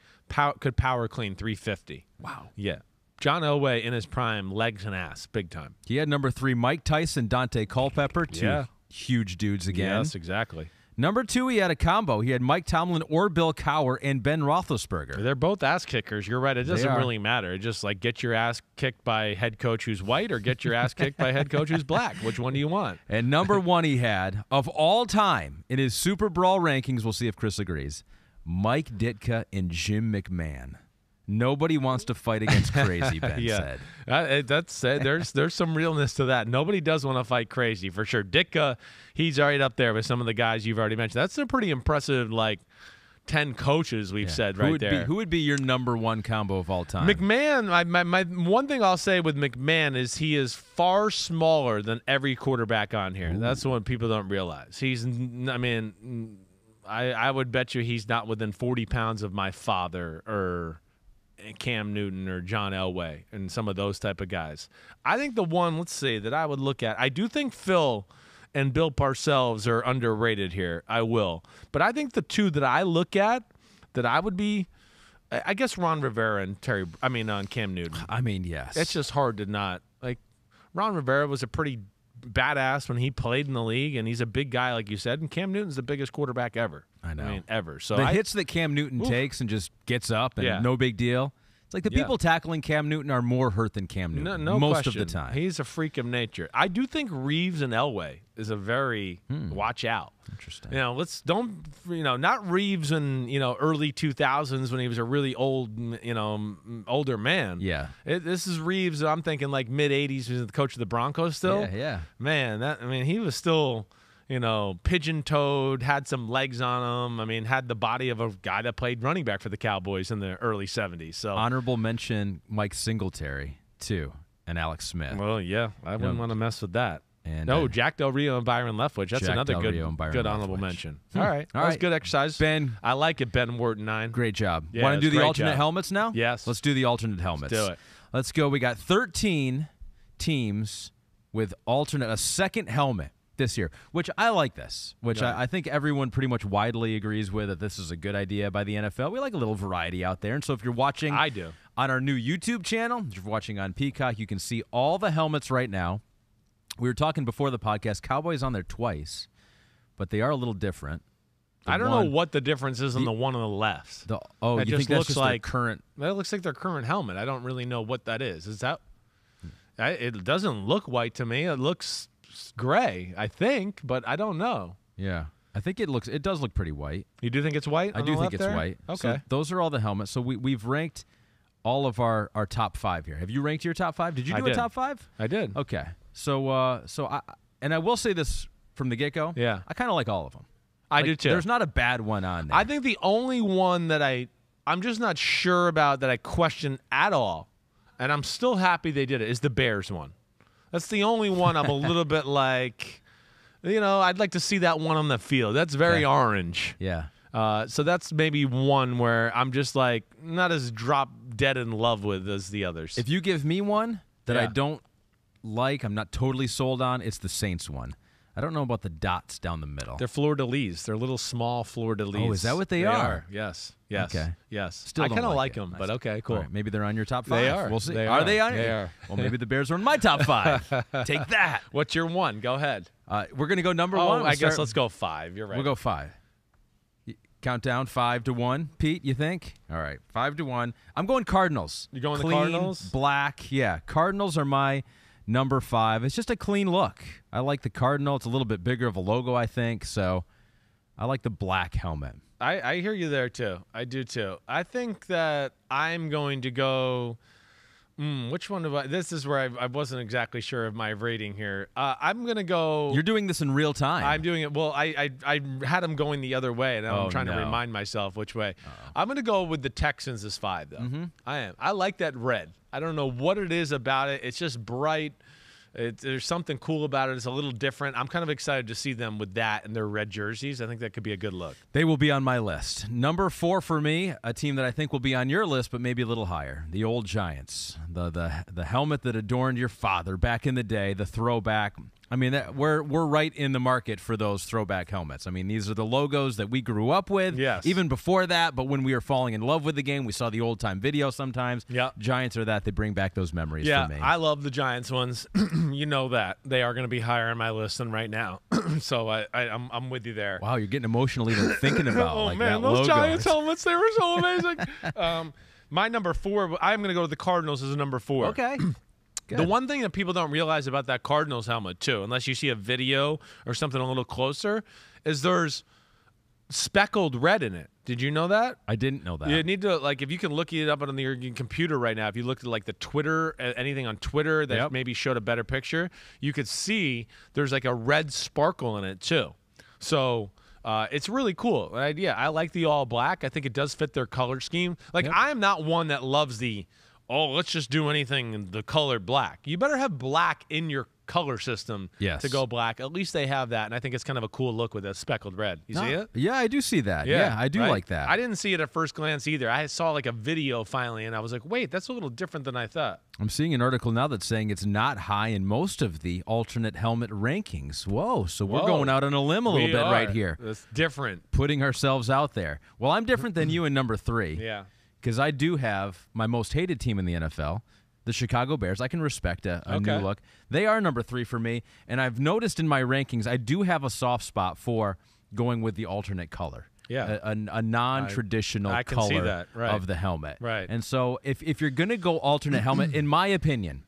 could power clean 350.
Wow.
Yeah. John Elway in his prime, legs and ass, big time.
He had number 3, Mike Tyson, Dante Culpepper, 2 huge dudes again.
Yes, exactly.
Number 2, he had a combo. He had Mike Tomlin or Bill Cowher and Ben Roethlisberger.
They're both ass kickers. You're right. It doesn't really matter. It just like get your ass kicked by head coach who's white or get your ass kicked by head coach who's black. Which one do you want?
And number 1 he had, of all time, in his Super Brawl rankings, we'll see if Chris agrees, Mike Ditka and Jim McMahon. Nobody wants to fight against crazy, Ben said.
That's there's some realness to that. Nobody does want to fight crazy, for sure. Ditka, he's right up there with some of the guys you've already mentioned. That's a pretty impressive, 10 coaches we've said right there.
Who would be your number 1 combo of all time?
McMahon, my one thing I'll say with McMahon is he is far smaller than every quarterback on here. Ooh. That's what people don't realize. I would bet you he's not within 40 pounds of my father or Cam Newton or John Elway and some of those type of guys. I think the one, that I would look at, I do think Phil and Bill Parcells are underrated here. I will. But I think the 2 that I look at that I would be, I guess Ron Rivera and Cam Newton.
I mean, yes.
It's just hard to not. Ron Rivera was a pretty badass when he played in the league, and he's a big guy, like you said, and Cam Newton's the biggest quarterback ever.
I know.
Ever. So
the hits that Cam Newton takes and just gets up and no big deal, It's like the people tackling Cam Newton are more hurt than Cam Newton most
question.
of the time.
He's a freak of nature. I do think Reeves and Elway is a very watch out.
Interesting.
Not Reeves in early 2000s when he was a really old older man.
Yeah.
This is Reeves. I'm thinking like mid 80s. He was the coach of the Broncos still.
Yeah.
Man, he was still. Pigeon-toed, had some legs on him. Had the body of a guy that played running back for the Cowboys in the early 70s. So
honorable mention Mike Singletary, too, and Alex Smith.
Well, yeah, I wouldn't want to mess with that.
And
Jack Del Rio and Byron Leftwich. That's another good honorable mention. All right. That was good exercise.
Ben.
I like it, Ben Wharton 9.
Great job.
Yeah,
Want to do the alternate helmets now?
Yes.
Let's do the alternate helmets.
Let's do it.
Let's go. We got 13 teams with a second helmet this year, which I like this, I think everyone pretty much widely agrees with that this is a good idea by the NFL. We like a little variety out there. And so if you're watching on our new YouTube channel, if you're watching on Peacock, you can see all the helmets right now. We were talking before the podcast, Cowboys on there twice, but they are a little different.
I don't know what the difference is on the one on the left.
You think that's just their current?
That looks like their current helmet. I don't really know what that is. Is that? It doesn't look white to me. It looks gray, I think, but I don't know.
Yeah, I think it does look pretty white.
You do think it's white?
I do think it's white.
Okay,
so those are all the helmets. So we've ranked all of our top 5 here. Have you ranked your top 5? Did you do a top 5?
I did.
Okay, so I will say this from the get-go.
Yeah,
I kind of like all of them.
I do too.
There's not a bad one on there.
I think the only one that I'm just not sure about that I question at all, and I'm still happy they did it, is the Bears one. That's the only one I'm a little bit like, I'd like to see that one on the field. That's very orange.
Yeah.
So that's maybe one where I'm just like not as drop dead in love with as the others.
If you give me one that I don't like, I'm not totally sold on, it's the Saints one. I don't know about the dots down the middle.
They're fleur-de-lis. They're little small fleur-de-lis.
Oh, is that what they are?
Yes.
Okay.
Yes.
Still
I kind of like
it.
them, but okay, cool.
Right, maybe they're on your top 5.
They are.
We'll see.
They
are they on?
They are.
Well, maybe the Bears are in my top 5. Take that.
What's your one? Go ahead.
We're going to go number 1.
I guess let's go 5. You're right.
We'll go 5. Countdown 5 to 1. Pete, you think? All right, 5 to 1. I'm going Cardinals.
You going
clean,
the Cardinals?
Black. Yeah, Cardinals are my number 5. It's just a clean look. I like the Cardinal. It's a little bit bigger of a logo, I think. So I like the black helmet.
I hear you there, too. I do, too. I think that I'm going to go which one do I – this is where I wasn't exactly sure of my rating here. I'm going to go –
You're doing this in real time.
I'm doing it – well, I had them going the other way, and now I'm trying to remind myself which way. I'm going to go with the Texans as 5, though. Mm-hmm. I am. I like that red. I don't know what it is about it. It's just bright. There's something cool about it. It's a little different. I'm kind of excited to see them with that and their red jerseys. I think that could be a good look.
They will be on my list. Number 4 for me, a team that I think will be on your list, but maybe a little higher. The old Giants. The helmet that adorned your father back in the day, the throwback. I mean, we're right in the market for those throwback helmets. I mean, these are the logos that we grew up with, even before that. But when we were falling in love with the game, we saw the old-time video sometimes.
Yep.
Giants are that. They bring back those memories for me.
I love the Giants ones. You know that. They are going to be higher on my list than right now. So I'm with you there.
Wow, you're getting emotional even thinking about
man,
that
those
logo.
Giants helmets, they were so amazing. My number 4, I'm going to go to the Cardinals as a number 4.
Okay. Good.
The one thing that people don't realize about that Cardinals helmet, too, unless you see a video or something a little closer, is there's speckled red in it. Did you know that?
I didn't know that.
You need to, like, if you can look it up on your computer right now, if you look at, like, the Twitter, anything on Twitter that maybe showed a better picture, you could see there's, like, a red sparkle in it, too. So it's really cool. I like the all black. I think it does fit their color scheme. Like, I am not one that loves let's just do anything in the color black. You better have black in your color system to go black. At least they have that, and I think it's kind of a cool look with that speckled red. You see it?
Yeah, I do see that. Yeah, I do like that.
I didn't see it at first glance either. I saw like a video finally, and I was like, wait, that's a little different than I thought.
I'm seeing an article now that's saying it's not high in most of the alternate helmet rankings. Whoa, so we're going out on a limb a little bit right here.
It's different.
Putting ourselves out there. Well, I'm different than you in number 3.
Yeah.
Because I do have my most hated team in the NFL, the Chicago Bears. I can respect a new look. They are number 3 for me, and I've noticed in my rankings I do have a soft spot for going with the alternate color. a non-traditional color of the helmet.
Right.
And so if you're going to go alternate helmet, in my opinion,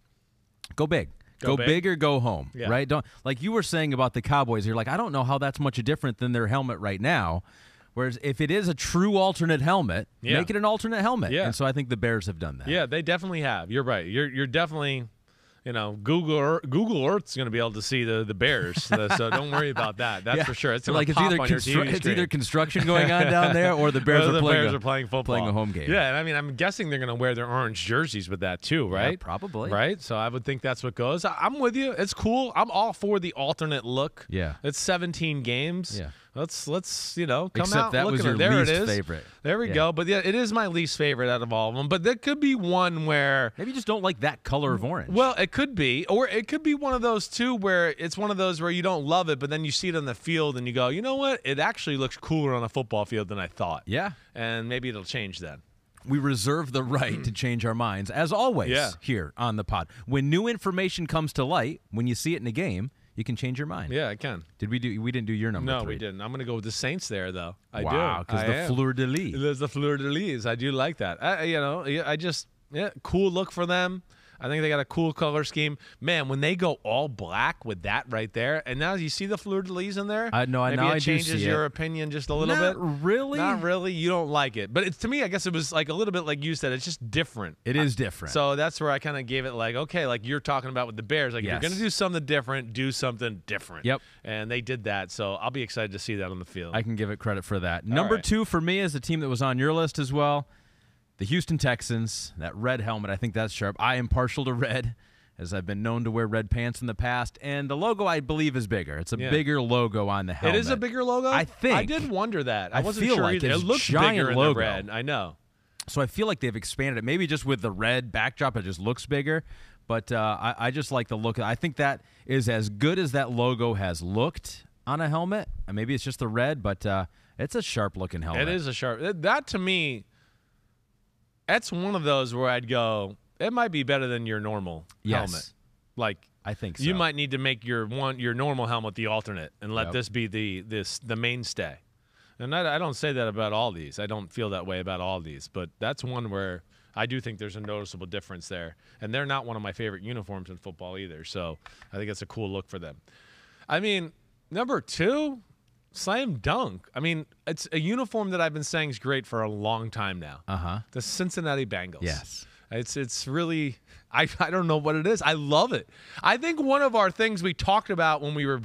go big. Go big or go home, right? Don't, like you were saying about the Cowboys, you're like, I don't know how that's much different than their helmet right now. Whereas if it is a true alternate helmet, make it an alternate helmet. Yeah. And so I think the Bears have done that.
Yeah, they definitely have. You're right. You're definitely, Google Earth's going to be able to see the Bears, so don't worry about that. That's for sure. It's like
it's either construction going on down there, or the Bears are
playing football,
playing a home game.
Yeah, and I mean, I'm guessing they're going to wear their orange jerseys with that too, right?
Yeah, probably.
Right. So I would think that's what goes. I'm with you. It's cool. I'm all for the alternate look.
Yeah.
It's 17 games.
Yeah.
Let's come
Except
out.
That was your least favorite.
There we go. But yeah, it is my least favorite out of all of them. But there could be one where
maybe you just don't like that color of orange.
Well, it could be, or it could be one of those too where it's one of those where you don't love it, but then you see it on the field and you go, you know what? It actually looks cooler on a football field than I thought.
Yeah,
and maybe it'll change then.
We reserve the right to change our minds, as always, here on the pod. When new information comes to light, when you see it in a game, you can change your mind.
Yeah, I can.
We didn't do your number 3.
No, we didn't. I'm going to go with the Saints there, though. I do.
Wow, because the fleur-de-lis.
There's the fleur-de-lis. I do like that. Cool look for them. I think they got a cool color scheme. Man, when they go all black with that right there, and now you see the fleur-de-lis in there? Maybe it changes your opinion just a little bit.
Really?
Not really. You don't like it. But to me, I guess it was like a little bit like you said. It's just different.
It is different.
So that's where I kind of gave it like, okay, like you're talking about with the Bears. Like, if you're going to do something different, do something different.
Yep.
And they did that. So I'll be excited to see that on the field.
I can give it credit for that. Number 2 for me is the team that was on your list as well. The Houston Texans, that red helmet, I think that's sharp. I am partial to red, as I've been known to wear red pants in the past. And the logo, I believe, is bigger. It's a bigger logo on the helmet.
It is a bigger logo?
I think.
I did wonder that. I wasn't
feel
sure
like
either. It looks
giant
bigger
logo.
in the red. I know.
So I feel like they've expanded it. Maybe just with the red backdrop, it just looks bigger. But I just like the look. I think that is as good as that logo has looked on a helmet. And maybe it's just the red, but it's a sharp-looking helmet.
It is a sharp. That, to me, that's one of those where I'd go, it might be better than your normal helmet. Like,
I think so.
You might need to make your normal helmet the alternate and let this be the mainstay. And I don't say that about all these. I don't feel that way about all these. But that's one where I do think there's a noticeable difference there. And they're not one of my favorite uniforms in football either. So I think it's a cool look for them. I mean, number 2, slam dunk. I mean, it's a uniform that I've been saying is great for a long time now. The Cincinnati Bengals.
Yes.
It's really, I don't know what it is. I love it. I think one of our things we talked about when we were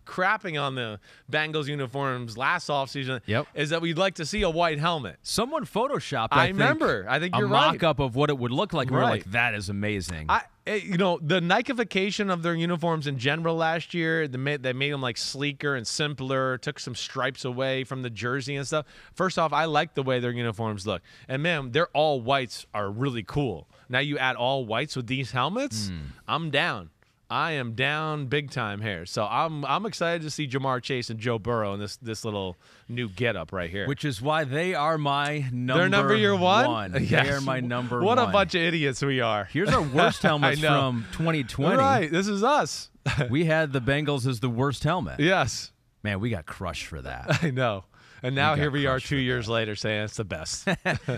crapping on the Bengals uniforms last offseason is that we'd like to see a white helmet.
Someone photoshopped,
I remember. I think you're right.
A mock-up of what it would look like. And we were like, that is amazing.
The Nikeification of their uniforms in general last year, they made them like sleeker and simpler, took some stripes away from the jersey and stuff. First off, I like the way their uniforms look. And, man, their all whites are really cool. Now you add all whites with these helmets, I'm down. I am down big time here. So I'm excited to see Jamar Chase and Joe Burrow in this little new getup right here.
Which is why they are my number
They're number your one?
Yes. They are my number one.
What a bunch of idiots we are.
Here's our worst helmets from 2020.
Right, this is us.
We had the Bengals as the worst helmet.
Yes.
Man, we got crushed for that.
I know. And now here we are 2 years later saying it's the best.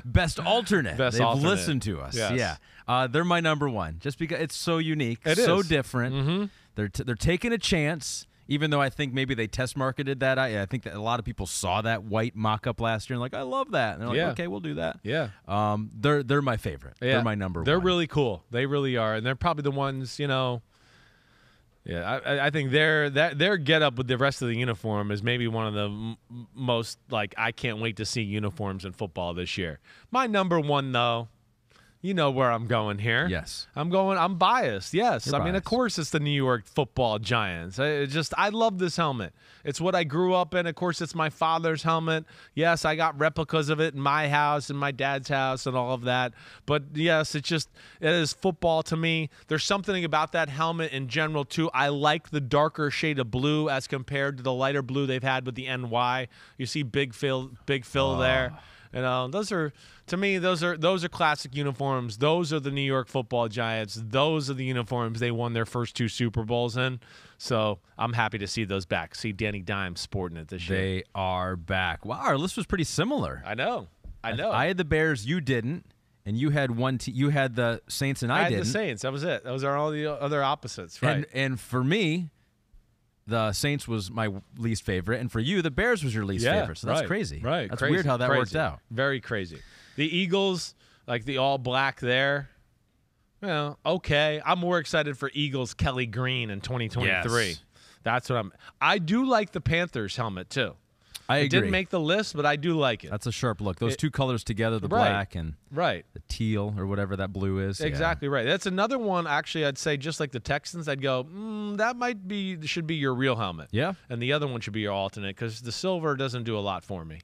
Best alternate.
Best
They've
alternate.
listened to us.
Yes.
Yeah. They're my number one just because it's so unique,
it
so
is.
different. They're taking a chance, even though I think maybe they test marketed that. I think that a lot of people saw that white mock-up last year and like, I love that. And they're like, okay, we'll do that.
Yeah.
They're my favorite. Yeah. They're my number one.
They're really cool. They really are. And they're probably the ones, I think their get up with the rest of the uniform is maybe one of the most, like, I can't wait to see uniforms in football this year. My number one, though, you know where I'm going here.
Yes.
I'm biased. Yes.
You're
I mean, of course it's the New York Football Giants. I love this helmet. It's what I grew up in. Of course, it's my father's helmet. Yes, I got replicas of it in my house and my dad's house and all of that. But yes, it is football to me. There's something about that helmet in general too. I like the darker shade of blue as compared to the lighter blue they've had with the NY. You see Big Phil there. those are, to me, those are classic uniforms. Those are the New York Football Giants. Those are the uniforms they won their first 2 Super Bowls in. So I'm happy to see those back. See Danny Dimes sporting it this year.
They are back. Wow, our list was pretty similar.
I know.
I had the Bears. You didn't. And you had you had the Saints, and I didn't.
I had the Saints. That was it. Those are all the other opposites, right?
And for me, the Saints was my least favorite, and for you, the Bears was your least favorite. So that's crazy.
Right.
That's
crazy.
weird how that worked out.
Very crazy. The Eagles, like the all black there. Well, okay. I'm more excited for Eagles Kelly Green in 2023.
Yes.
That's what I do like the Panthers helmet too.
I agree.
It didn't make the list, but I do like it.
That's a sharp look. Those 2 colors together, the black and
the
teal or whatever that blue is.
Exactly right. That's another one, actually, I'd say just like the Texans, I'd go, that should be your real helmet.
Yeah.
And the other one should be your alternate because the silver doesn't do a lot for me.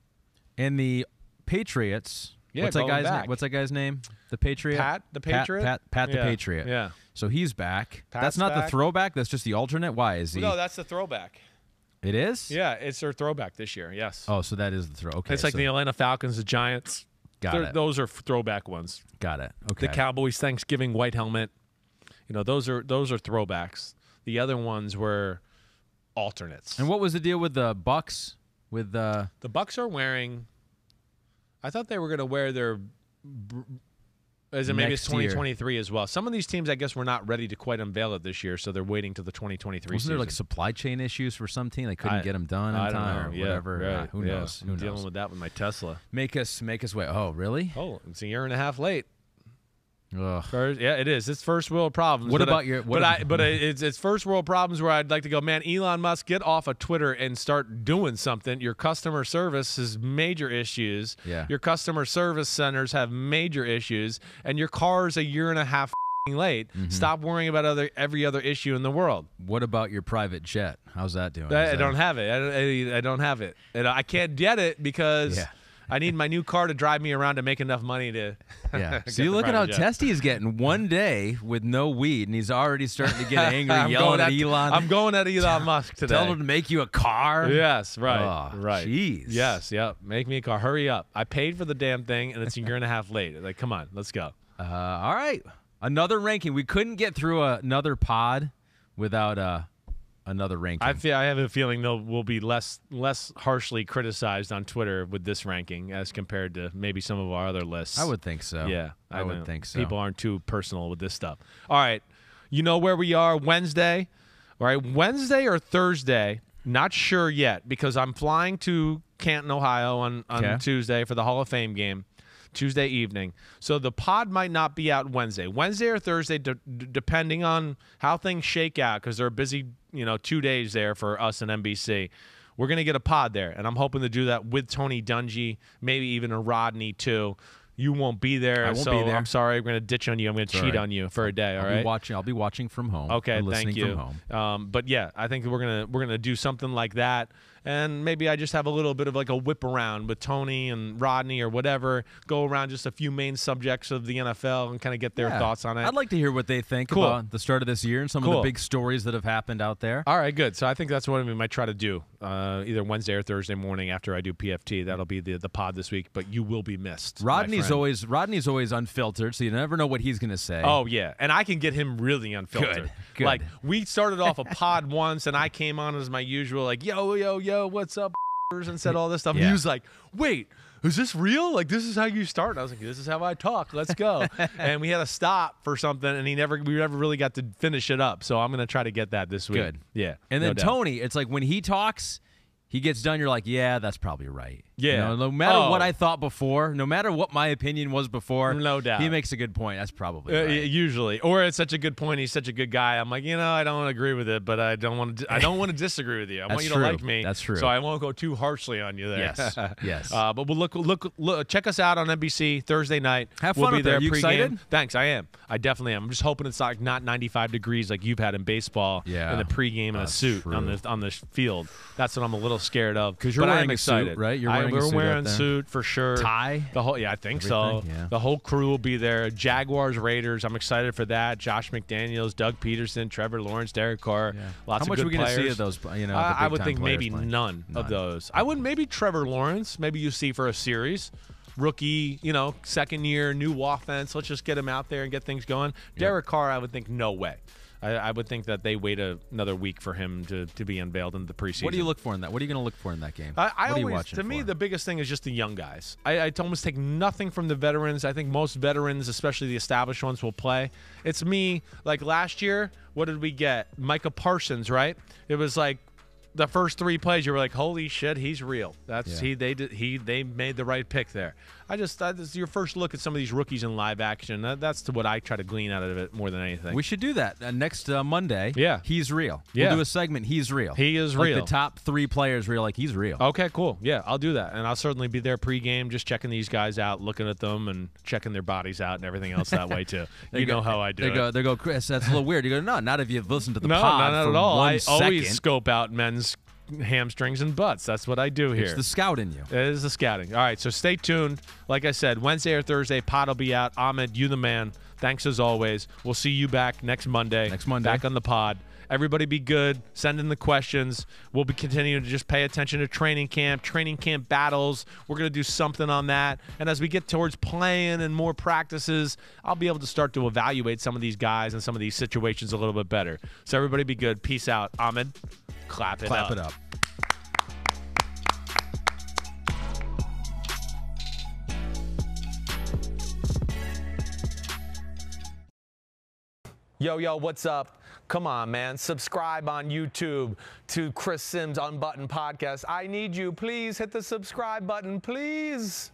And the Patriots, what's that guy's name? The Patriot?
Pat the Patriot?
Pat the Patriot.
Yeah.
So he's back.
Pat's
that's not
back.
the throwback. That's just the alternate. Why is he?
No, that's the throwback.
It is?
Yeah, it's their throwback this year, yes.
Oh, so that is the throw. Okay.
It's like the Atlanta Falcons, the Giants.
Got it.
Those are throwback ones.
Got it. Okay.
The Cowboys Thanksgiving white helmet. Those are throwbacks. The other ones were alternates.
And what was the deal with the Bucks?
The Bucks are wearing, I thought they were going to wear their as in maybe it's 2023 as well. Some of these teams, I guess, were not ready to quite unveil it this year, so they're waiting till the 2023
Wasn't
season.
there like supply chain issues for some team? They couldn't get them done on time or whatever.
Right.
Who knows?
I'm dealing with that with my Tesla.
Make us wait. Oh, really?
Oh, it's a year and a half late.
Ugh.
Yeah, it is. It's first world problems.
What about your?
It's first world problems where I'd like to go, man. Elon Musk, get off of Twitter and start doing something. Your customer service has major issues.
Yeah.
Your customer service centers have major issues, and your car's a year and a half late.
Mm-hmm.
Stop worrying about every other issue in the world.
What about your private jet? How's that doing?
I don't have it. I don't have it, and I can't get it because.
Yeah.
I need my new car to drive me around to make enough money to.
Yeah. See, look at how testy he's getting. One day with no weed, and he's already starting to get angry, yelling at Elon.
I'm going at Elon Musk today.
Tell him to make you a car.
Yes, right,
oh,
right.
Jeez.
Yes, yep. Make me a car. Hurry up. I paid for the damn thing, and it's a year and a half late. Like, come on, let's go.
All right, another ranking. We couldn't get through another pod without another ranking.
I have a feeling we'll be less harshly criticized on Twitter with this ranking as compared to maybe some of our other lists.
I would think so.
Yeah,
I would think so.
People aren't too personal with this stuff. All right, you know where we are Wednesday. All right, Wednesday or Thursday, not sure yet because I'm flying to Canton, Ohio on Tuesday for the Hall of Fame game. Tuesday evening. So the pod might not be out Wednesday. Wednesday or Thursday, depending on how things shake out, because they're busy, 2 days there for us and NBC. We're going to get a pod there, and I'm hoping to do that with Tony Dungy, maybe even a Rodney too. You won't be there,
I won't be there.
I'm sorry. I'm going to ditch on you. I'm going to cheat on you for a day. All right.
I'll be watching from home.
Okay,
listening
thank you.
From home.
But yeah, I think we're gonna do something like that, and maybe I just have a little bit of like a whip around with Tony and Rodney or whatever. Go around just a few main subjects of the NFL and kind of get their thoughts on it.
I'd like to hear what they think about the start of this year and some of the big stories that have happened out there.
All right, good. So I think that's what we might try to do either Wednesday or Thursday morning after I do PFT. That'll be the pod this week, but you will be missed.
Rodney's always unfiltered, so you never know what he's going to say.
Oh, yeah. And I can get him really unfiltered.
Good.
Like, we started off a pod once, and I came on as my usual, like, yo, what's up, and said all this stuff.
Yeah.
And he was like, wait, is this real? Like, this is how you start? And I was like, this is how I talk. Let's go. And we had to stop for something, and we never really got to finish it up. So I'm going to try to get that this week.
Good.
Yeah.
And then Tony, it's like when he talks, he gets done, you're like, yeah, that's probably right.
Yeah.
No matter what I thought before, no matter what my opinion was before,
no doubt,
he makes a good point. That's probably right.
Usually. Or it's such a good point. He's such a good guy. I'm like, I don't agree with it, but I don't want to disagree with you. I want you to like me.
That's true.
So I won't go too harshly on you there.
Yes. Yes.
But we'll look. Check us out on NBC Thursday night.
Have fun.
We'll be there.
Are you excited?
Thanks. I am. I definitely am. I'm just hoping it's like not 95 degrees like you've had in baseball.
Yeah.
In the pregame in a suit on the field. That's what I'm a little scared of.
Because you're wearing
a suit,
right? You're wearing a suit.
We're wearing a suit for sure.
Tie?
I think so.
Yeah.
The whole crew will be there. Jaguars, Raiders. I'm excited for that. Josh McDaniels, Doug Peterson, Trevor Lawrence, Derek Carr.
Yeah.
Lots
How
of
much
good
are we going to see of
players.
those?
I would think maybe
playing.
none of those. I would maybe Trevor Lawrence. Maybe you see for a series. rookie, second year, new offense. Let's just get him out there and get things going. Yep. Derek Carr, I would think no way. I would think that they wait another week for him to be unveiled into the preseason.
What do you look for in that? What are you going to look for in that game?
What are you watching for? To me, the biggest thing is just the young guys. I almost take nothing from the veterans. I think most veterans, especially the established ones, will play. It's me. Like last year, what did we get? Micah Parsons, right? It was like the first 3 plays, you were like, "Holy shit, he's real." They made the right pick there. That's your first look at some of these rookies in live action. That's what I try to glean out of it more than anything.
We should do that next Monday.
Yeah,
he's real.
Yeah.
We'll do a segment. He's real.
He is real.
Like the top 3 players real. Like he's real.
Okay, cool. Yeah, I'll do that, and I'll certainly be there pregame, just checking these guys out, looking at them, and checking their bodies out and everything else that way too. You know how I do it.
They go, Chris. That's a little weird. You go, no, not if you've listened to the pod.
No, not
for
at all. I
second.
always scope out men's hamstrings and butts. That's what I do here.
It's the scout in you.
It is the scouting. All right, so stay tuned. Like I said, Wednesday or Thursday, pod will be out. Ahmed, you the man. Thanks as always. We'll see you back next Monday. Back on the pod. Everybody be good. Send in the questions. We'll be continuing to just pay attention to training camp battles. We're going to do something on that. And as we get towards playing and more practices, I'll be able to start to evaluate some of these guys and some of these situations a little bit better. So everybody be good. Peace out. Ahmed, clap it up. Yo, what's up? Come on, man. Subscribe on YouTube to Chris Simms Unbuttoned Podcast. I need you. Please hit the subscribe button, please.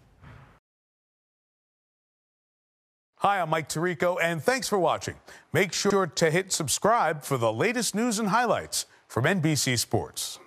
Hi, I'm Mike Tirico, and thanks for watching. Make sure to hit subscribe for the latest news and highlights from NBC Sports.